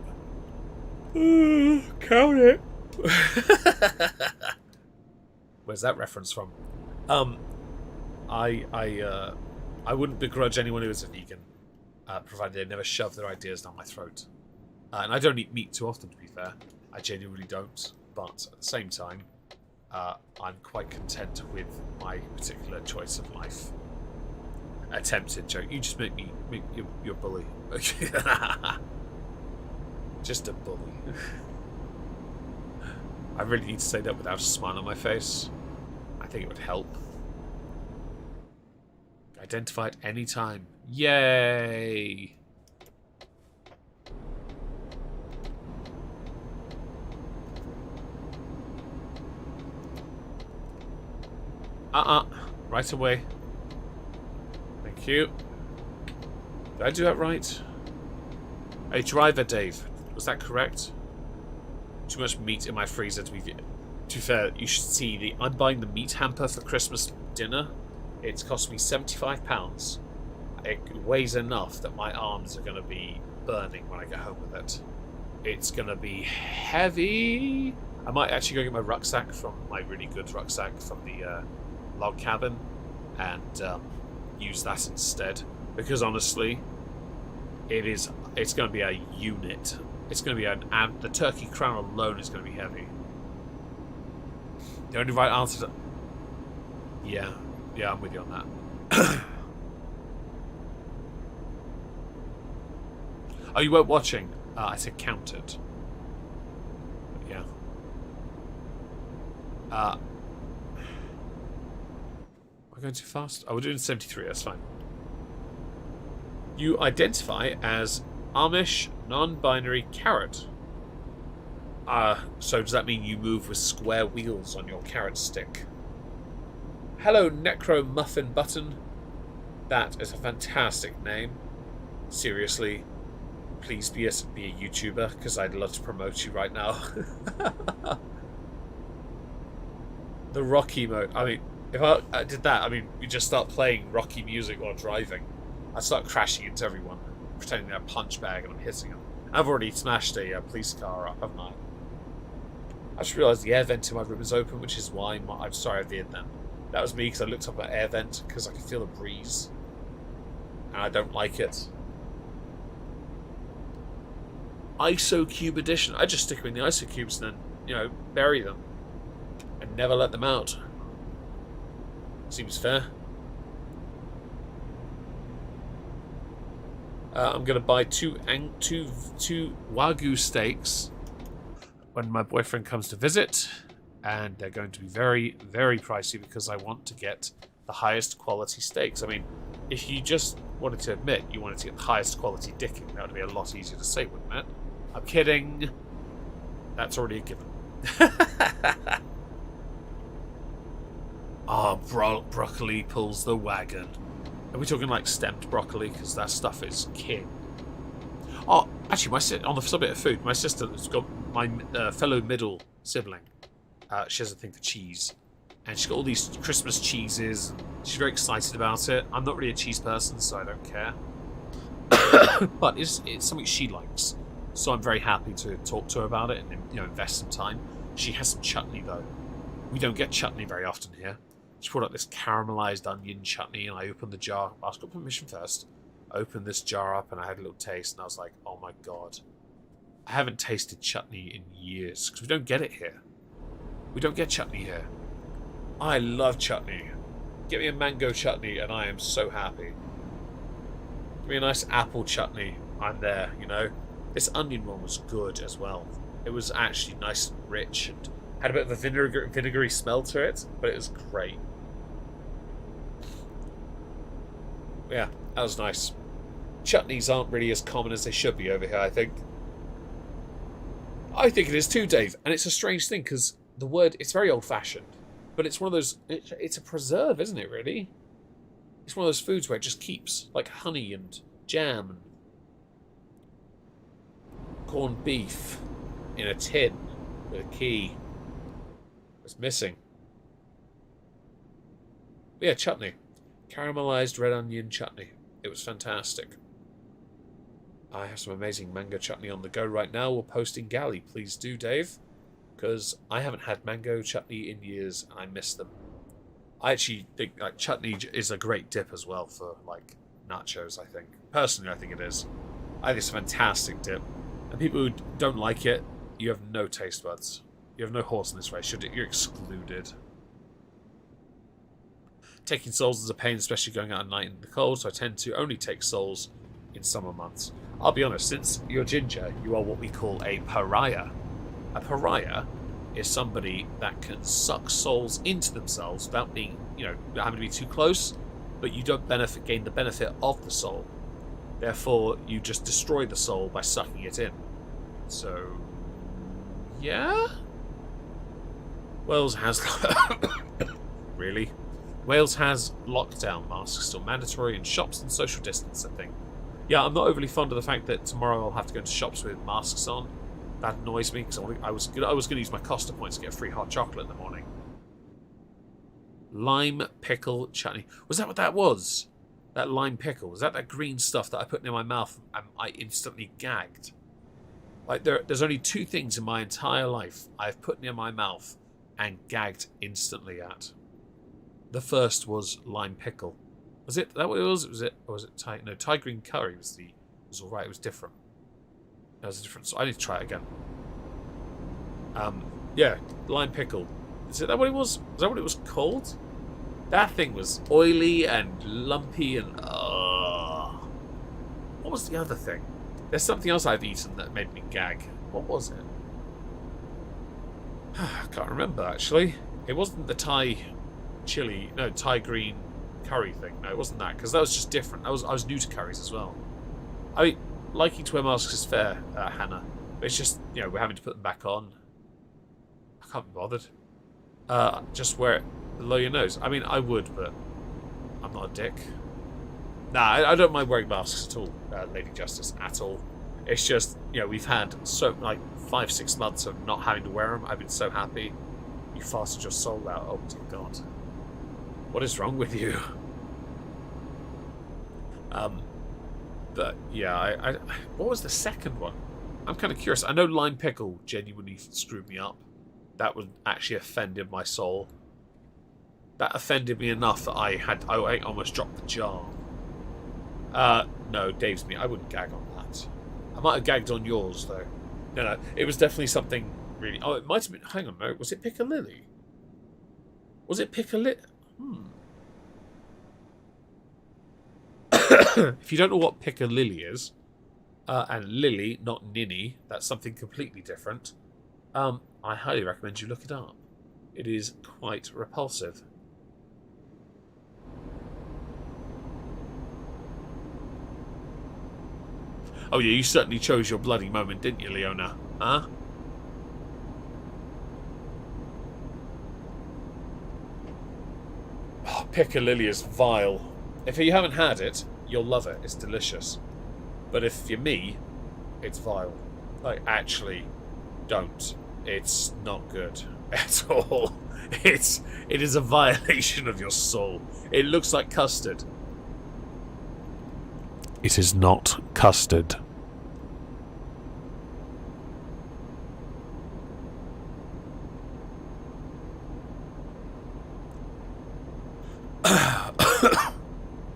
Count it. Where's that reference from? I wouldn't begrudge anyone who is a vegan, provided they never shove their ideas down my throat. And I don't eat meat too often, to be fair. I genuinely don't. But at the same time, I'm quite content with my particular choice of life. Attempted joke. You just make you're a bully. Just a bully. I really need to say that without a smile on my face. I think it would help. Identify at any time. Yay! Right away. Thank you. Did I do that right? A driver, Dave. Was that correct? Too much meat in my freezer to be... To be fair, you should see I'm buying the meat hamper for Christmas dinner. It's cost me £75. It weighs enough that my arms are going to be burning when I get home with it. It's going to be heavy. I might actually go get my rucksack from my really good rucksack from the log cabin and use that instead. Because honestly, it's going to be a unit. It's going to be the turkey crown alone is going to be heavy. The only right answer to... Yeah, I'm with you on that. Oh, you weren't watching? I said counted. But yeah. Am I going too fast? Oh, we're doing 73, that's fine. You identify as Amish non-binary carrot. So does that mean you move with square wheels on your carrot stick? Hello, Necro Muffin Button. That is a fantastic name. Seriously, please be a YouTuber, because I'd love to promote you right now. The Rocky mode. I mean, if I did that, I mean, we just start playing Rocky music while driving. I'd start crashing into everyone, pretending they're a punch bag and I'm hitting them. I've already smashed a police car up, haven't I? I just realised the air vent in my room is open, which is why I'm sorry I did that. That was me because I looked up at air vent because I could feel the breeze. And I don't like it. IsoCube edition. I just stick them in the IsoCubes and then, bury them. And never let them out. Seems fair. I'm going to buy two Wagyu steaks when my boyfriend comes to visit. And they're going to be very, very pricey because I want to get the highest quality steaks. I mean, if you just wanted to admit you wanted to get the highest quality dicking, that would be a lot easier to say, wouldn't it? I'm kidding. That's already a given. Broccoli pulls the wagon. Are we talking like stemmed broccoli? Because that stuff is king. Oh, actually, on the subject of food, my sister's got my fellow middle sibling. She has a thing for cheese. And she's got all these Christmas cheeses. She's very excited about it. I'm not really a cheese person, so I don't care. But it's something she likes. So I'm very happy to talk to her about it and invest some time. She has some chutney, though. We don't get chutney very often here. She brought up this caramelized onion chutney, and I opened the jar. I asked her permission first. I opened this jar up, and I had a little taste, and I was like, oh my god. I haven't tasted chutney in years because we don't get it here. We don't get chutney here. I love chutney. Give me a mango chutney and I am so happy. Give me a nice apple chutney. I'm there, you know. This onion one was good as well. It was actually nice and rich and had a bit of a vinegary smell to it, but it was great. Yeah, that was nice. Chutneys aren't really as common as they should be over here, I think. I think it is too, Dave. And it's a strange thing because the word, it's very old-fashioned. But it's one of those, it's a preserve, isn't it, really? It's one of those foods where it just keeps, like honey and jam and corned beef in a tin with a key. It's missing. But yeah, chutney. Caramelized red onion chutney. It was fantastic. I have some amazing mango chutney on the go right now. We'll post in Galley. Please do, Dave. Because I haven't had mango chutney in years and I miss them. I actually think like chutney is a great dip as well for like nachos, I think. Personally, I think it is. I think it's a fantastic dip. And people who don't like it, you have no taste buds. You have no horse in this race. You're excluded. Taking souls is a pain, especially going out at night in the cold, so I tend to only take souls in summer months. I'll be honest, since you're ginger, you are what we call a pariah. A pariah is somebody that can suck souls into themselves without being, not having to be too close, but you don't gain the benefit of the soul. Therefore, you just destroy the soul by sucking it in. So, yeah? Wales has... Really? Wales has lockdown masks still mandatory in shops and social distancing. Yeah, I'm not overly fond of the fact that tomorrow I'll have to go into shops with masks on. That annoys me because I was going to use my Costa points to get a free hot chocolate in the morning. Lime pickle chutney. Was that what that was? That lime pickle? Was that green stuff that I put in my mouth and I instantly gagged? Like there's only two things in my entire life I've put in my mouth and gagged instantly at. The first was lime pickle. Was it that what it was? Was it Thai? No, Thai green curry was all right. It was different. That was a different. So I need to try it again. Yeah, lime pickle. Is that what it was? Is that what it was called? That thing was oily and lumpy and what was the other thing? There's something else I've eaten that made me gag. What was it? I can't remember actually. It wasn't the Thai chili, no, Thai green curry thing. No, it wasn't that, because that was just different. I was new to curries as well. I mean, liking to wear masks is fair, Hannah. But it's just, we're having to put them back on. I can't be bothered. Just wear it below your nose. I mean, I would, but I'm not a dick. Nah, I don't mind wearing masks at all, Lady Justice, at all. It's just, we've had 5-6 months of not having to wear them. I've been so happy. You fasted your soul out. Oh, dear God. What is wrong with you? But yeah, I what was the second one? I'm kind of curious. I know lime pickle genuinely screwed me up. That would actually offended my soul. That offended me enough that I almost dropped the jar. No, Dave's me. I wouldn't gag on that. I might have gagged on yours though. No, it was definitely something really. Oh, it might have been. Hang on, no, was it Piccalilli? Was it Piccalilli? If you don't know what Piccalilli is, and Lily, not Ninny, that's something completely different. I highly recommend you look it up. It is quite repulsive. Oh yeah, you certainly chose your bloody moment, didn't you, Leona? Huh? Oh, Piccalilli is vile. If you haven't had it, you'll love it. It's delicious. But if you're me, it's vile. Like, actually, don't. It's not good at all. It is a violation of your soul. It looks like custard. It is not custard.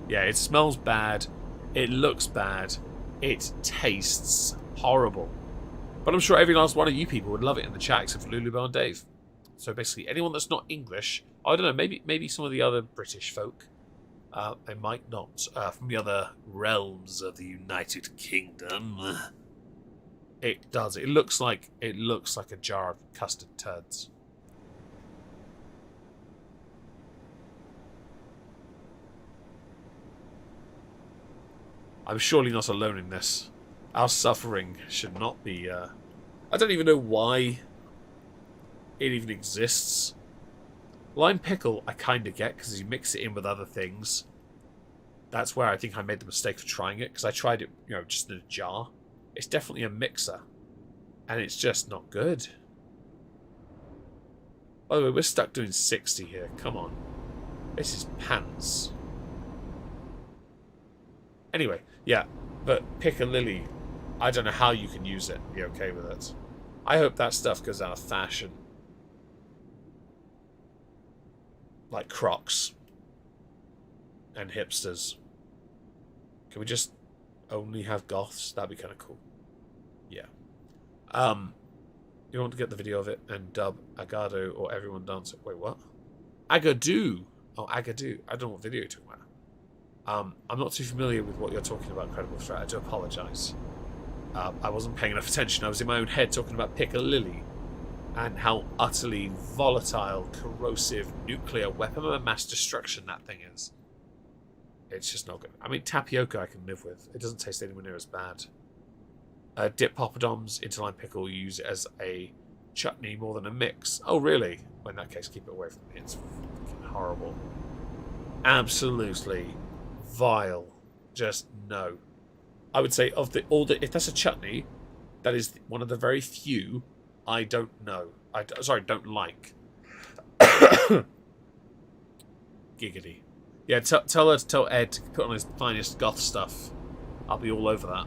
Yeah, it smells bad. It looks bad. It tastes horrible. But I'm sure every last one of you people would love it in the chat, except for Lulu and Dave. So basically, anyone that's not English, I don't know, maybe some of the other British folk, they might not, from the other realms of the United Kingdom. It does. It looks like a jar of custard turds. I'm surely not alone in this. Our suffering should not be... I don't even know why it even exists. Lime pickle, I kind of get, because you mix it in with other things. That's where I think I made the mistake of trying it, because I tried it, just in a jar. It's definitely a mixer. And it's just not good. By the way, we're stuck doing 60 here. Come on. This is pants. Anyway, yeah. But piccalilli, I don't know how you can use it and be okay with it. I hope that stuff goes out of fashion. Like Crocs. And hipsters. Can we just only have goths? That'd be kind of cool. Yeah. You want to get the video of it and dub Agado or everyone dancing? Wait, what? Agadoo. Oh, Agadoo. I don't know what video you're talking about. I'm not too familiar with what you're talking about, Credible Threat. I do apologise. I wasn't paying enough attention. I was in my own head talking about piccalilli and how utterly volatile, corrosive, nuclear weapon of mass destruction that thing is. It's just not good. I mean, tapioca I can live with. It doesn't taste anywhere near as bad. Dip poppadoms into lime pickle. Use it as a chutney more than a mix. Oh, really? Well, in that case, keep it away from me. It's fucking horrible. Absolutely vile. Just no. I would say of if that's a chutney, that is one of the very few I don't know. Don't like. Giggity. Yeah, tell Ed to put on his finest goth stuff. I'll be all over that.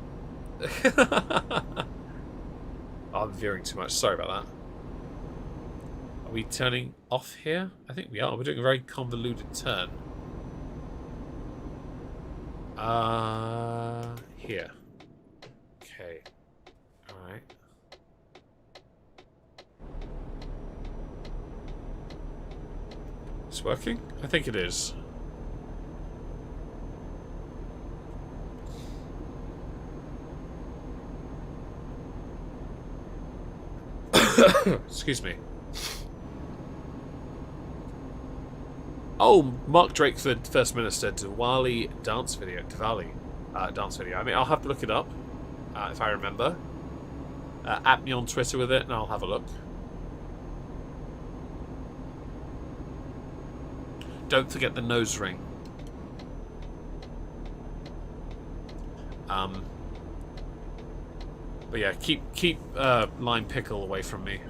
I'm veering too much. Sorry about that. Are we turning off here? I think we are. We're doing a very convoluted turn. Here. Okay. Alright. It's working? I think it is. Excuse me. Oh, Mark Drakeford, First Minister, Diwali dance video. Dance video. I mean, I'll have to look it up if I remember. At me on Twitter with it, and I'll have a look. Don't forget the nose ring. But yeah, keep lime pickle away from me.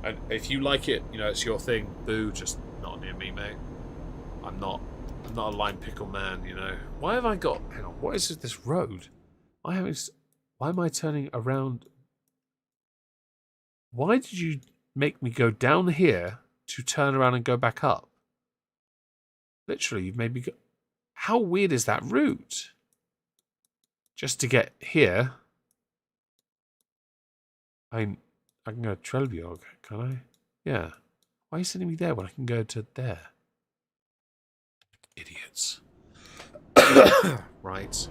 And if you like it, it's your thing. Boo, just not near me, mate. I'm not a lime pickle man, Why have I got? Hang on, what is this road? Why am I turning around? Why did you make me go down here to turn around and go back up? Literally, you've made me go. How weird is that route? Just to get here. I can go to Trelbjorg, can I? Yeah. Why are you sending me there when I can go to there? Idiots. Right.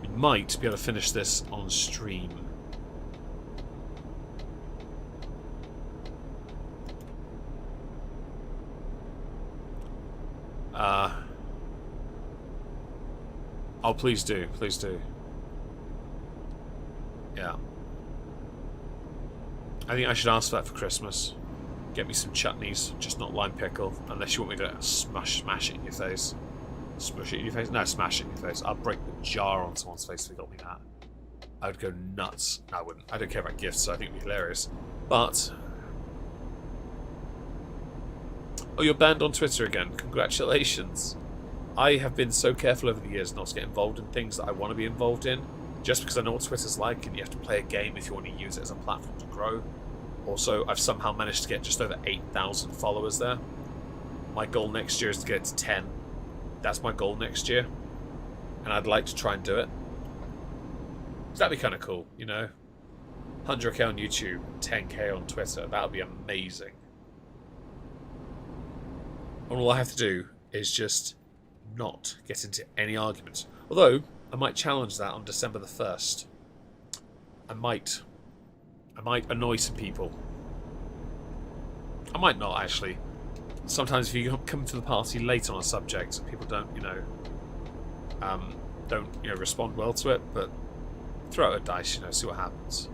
We might be able to finish this on stream. Oh, please do. Please do. Yeah. I think I should ask for that for Christmas. Get me some chutneys, just not lime pickle. Unless you want me to smash it in your face. Smush it in your face? No, smash it in your face. I'll break the jar on someone's face if they got me that. I would go nuts. No, I wouldn't. I don't care about gifts, so I think it'd be hilarious. But... oh, you're banned on Twitter again. Congratulations. I have been so careful over the years not to get involved in things that I want to be involved in, just because I know what Twitter's like, and you have to play a game if you want to use it as a platform to grow. Also, I've somehow managed to get just over 8,000 followers there. My goal next year is to get to 10. That's my goal next year. and I'd like to try and do it. So that'd be kind of cool, you know. 100k on YouTube, 10k on Twitter. That would be amazing. And all I have to do is just not get into any arguments. Although, I might challenge that on December the 1st. I might annoy some people. I might not, actually. Sometimes if you come to the party late on a subject, people don't, respond well to it, but throw out a dice, see what happens.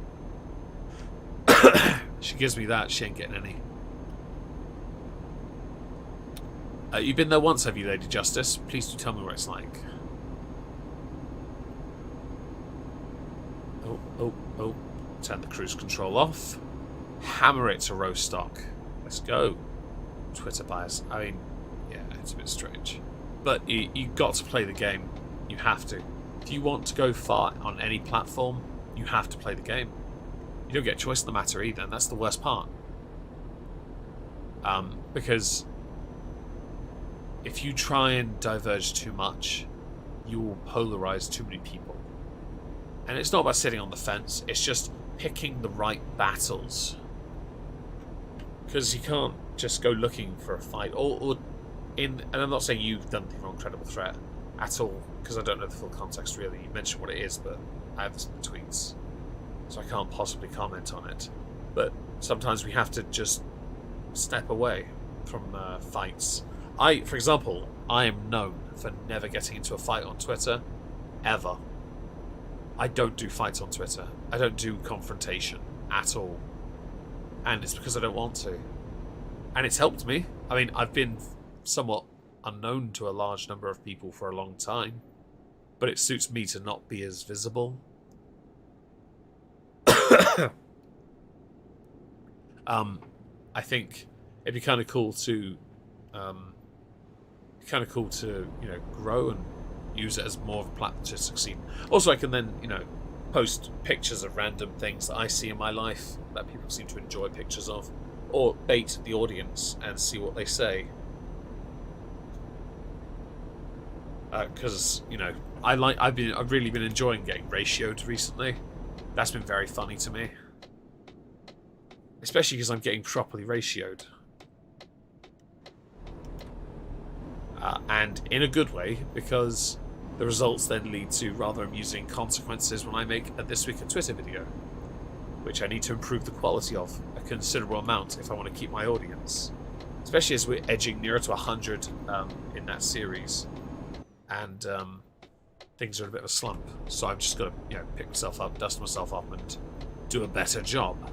She gives me that, she ain't getting any. You've been there once, have you, Lady Justice? Please do tell me what it's like. Oh. Turn the cruise control off. Hammer it to row stock. Let's go. Twitter bias. I mean, yeah, it's a bit strange. But you got to play the game. You have to. If you want to go far on any platform, you have to play the game. You don't get a choice in the matter either, and that's the worst part. Because if you try and diverge too much, you will polarize too many people. And it's not about sitting on the fence, it's just picking the right battles. Because you can't just go looking for a fight. And I'm not saying you've done the wrong Credible Threat at all, because I don't know the full context really. You mentioned what it is, but I have some tweets, so I can't possibly comment on it. But sometimes we have to just step away from fights. For example, I am known for never getting into a fight on Twitter, ever. I don't do fights on Twitter. I don't do confrontation at all. And it's because I don't want to. And it's helped me. I mean, I've been somewhat unknown to a large number of people for a long time, but it suits me to not be as visible. I think it'd be kind of cool to grow and use it as more of a platform to succeed. Also, I can then, post pictures of random things that I see in my life that people seem to enjoy pictures of, or bait the audience and see what they say. Because I've really been enjoying getting ratioed recently. That's been very funny to me, especially because I'm getting properly ratioed. And in a good way, because the results then lead to rather amusing consequences when I make a This Week on Twitter video, which I need to improve the quality of a considerable amount if I want to keep my audience, especially as we're edging nearer to 100 in that series, and things are in a bit of a slump. So I've just got to pick myself up, dust myself up, and do a better job.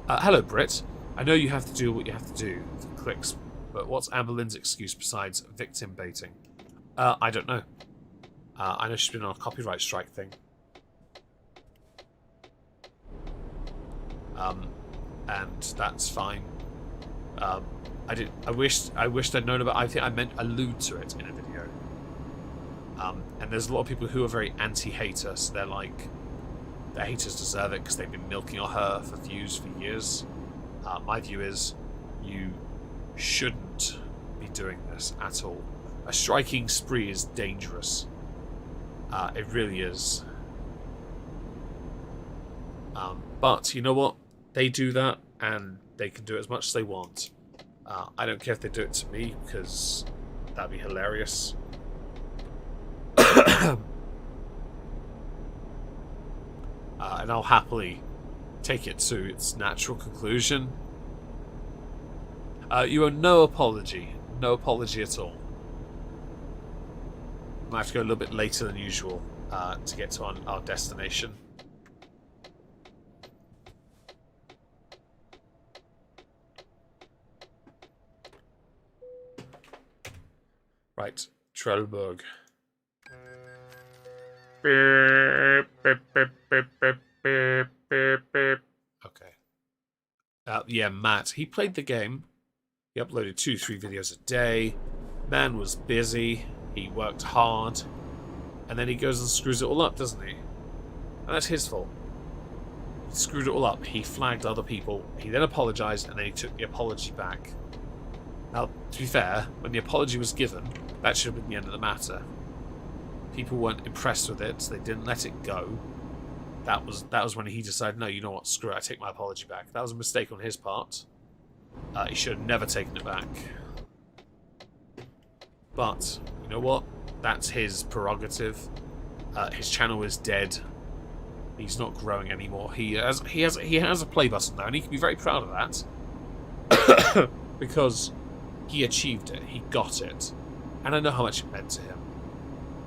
Hello, Britt. I know you have to do what you have to do for clicks, but what's Amber Lynn's excuse besides victim baiting? I don't know. I know she's been on a copyright strike thing. And that's fine. I wished I'd known about. I think I meant allude to it in a video. And there's a lot of people who are very anti-hater, so they're like, the haters deserve it because they've been milking on her for views for years. My view is, you shouldn't be doing this at all. A striking spree is dangerous. It really is. But you know what? They do that, and they can do it as much as they want. I don't care if they do it to me, because that'd be hilarious. And I'll happily take it to its natural conclusion. You owe no apology. No apology at all. I might have to go a little bit later than usual to get to our destination. Right, Trelleborg. Okay. Yeah, Matt. He played the game. He uploaded 2-3 videos a day. Man was busy. He worked hard. And then he goes and screws it all up, doesn't he? And that's his fault. He screwed it all up. He flagged other people. He then apologized, and then he took the apology back. Now, to be fair, when the apology was given, that should have been the end of the matter. People weren't impressed with it, so they didn't let it go. That was when he decided, no, you know what, screw it, I take my apology back. That was a mistake on his part. He should have never taken it back. But, you know what? That's his prerogative. His channel is dead. He's not growing anymore. He has a play button now, and he can be very proud of that. Because he achieved it. He got it. And I know how much it meant to him.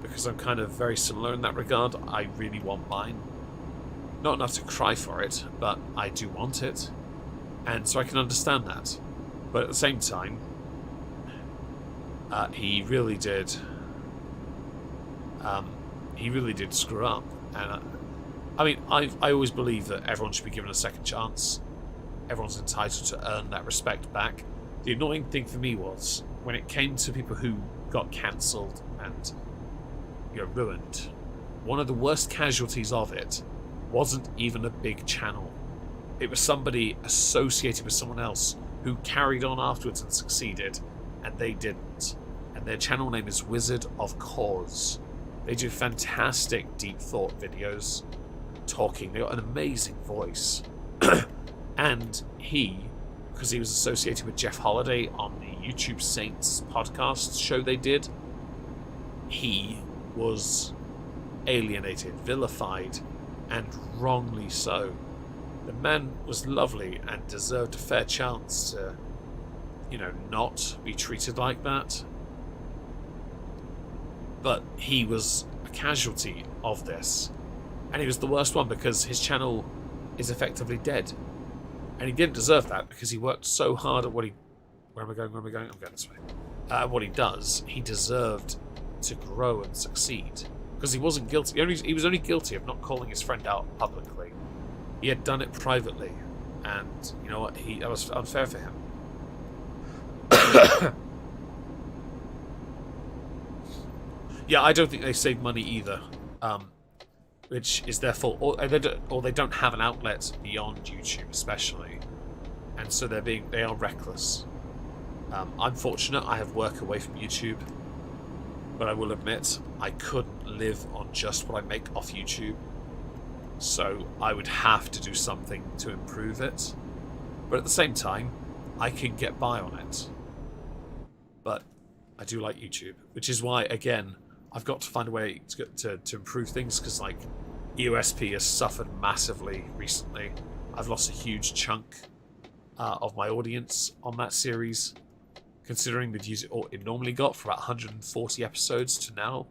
Because I'm kind of very similar in that regard. I really want mine. Not enough to cry for it, but I do want it. And so I can understand that. But at the same time, he really did screw up. And I mean, I always believe that everyone should be given a second chance. Everyone's entitled to earn that respect back. The annoying thing for me was when it came to people who got cancelled and ruined. One of the worst casualties of it wasn't even a big channel. It was somebody associated with someone else who carried on afterwards and succeeded, and they didn't. And their channel name is Wizard of Cause. They do fantastic deep thought videos, talking. They got an amazing voice. And he, because he was associated with Jeff Holiday on the YouTube Saints podcast show they did, he was alienated, vilified, and wrongly so. The man was lovely and deserved a fair chance to, not be treated like that. But he was a casualty of this. And he was the worst one because his channel is effectively dead. And he didn't deserve that because he worked so hard at what he... Where am I going? I'm going this way. What he does, he deserved to grow and succeed. Because he wasn't guilty. He was only guilty of not calling his friend out publicly. He had done it privately. And, you know what? That was unfair for him. Yeah, I don't think they save money either. Which is their fault. Or they don't have an outlet beyond YouTube, especially. And so they are reckless. I'm fortunate. I have work away from YouTube. But I will admit, I couldn't live on just what I make off YouTube. So I would have to do something to improve it. But at the same time, I can get by on it. But I do like YouTube. Which is why, again, I've got to find a way to improve things. Because, like, EOSP has suffered massively recently. I've lost a huge chunk of my audience on that series. Considering the views it normally got for about 140 episodes to now,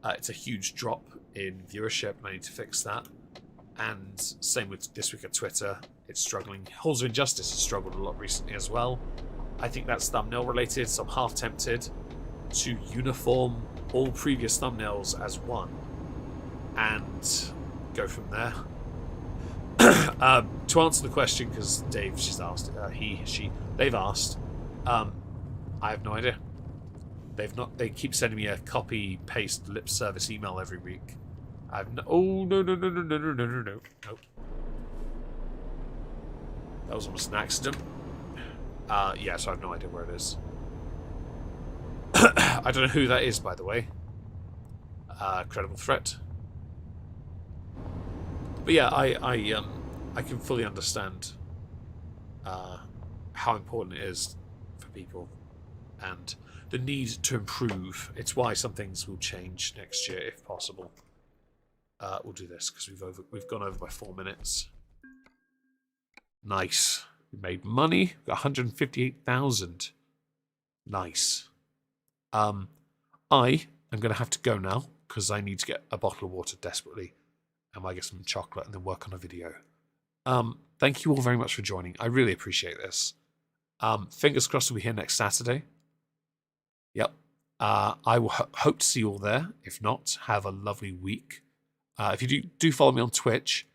it's a huge drop in viewership, and I need to fix that. And same with This Week at Twitter, it's struggling. Halls of Injustice has struggled a lot recently as well. I think that's thumbnail related, so I'm half tempted to uniform all previous thumbnails as one and go from there. To answer the question, because she's asked, they've asked. I have no idea. They keep sending me a copy paste lip service email every week. Oh no. Nope. That was almost an accident. Yeah, so I have no idea where it is. I don't know who that is, by the way. Credible threat. But yeah, I can fully understand how important it is for people and the need to improve. It's why some things will change next year if possible. We'll do this because we've gone over by 4 minutes. Nice. We made money. We got 158,000. Nice. I am going to have to go now because I need to get a bottle of water desperately. I might get some chocolate and then work on a video. Thank you all very much for joining. I really appreciate this. Fingers crossed we'll be here next Saturday. Yep. I will hope to see you all there. If not, have a lovely week. If you do follow me on Twitch,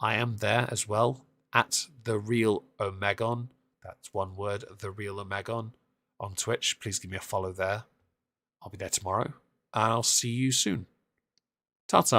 I am there as well at The Real Omegon. That's one word, The Real Omegon on Twitch. Please give me a follow there. I'll be there tomorrow, and I'll see you soon. Ta-ta.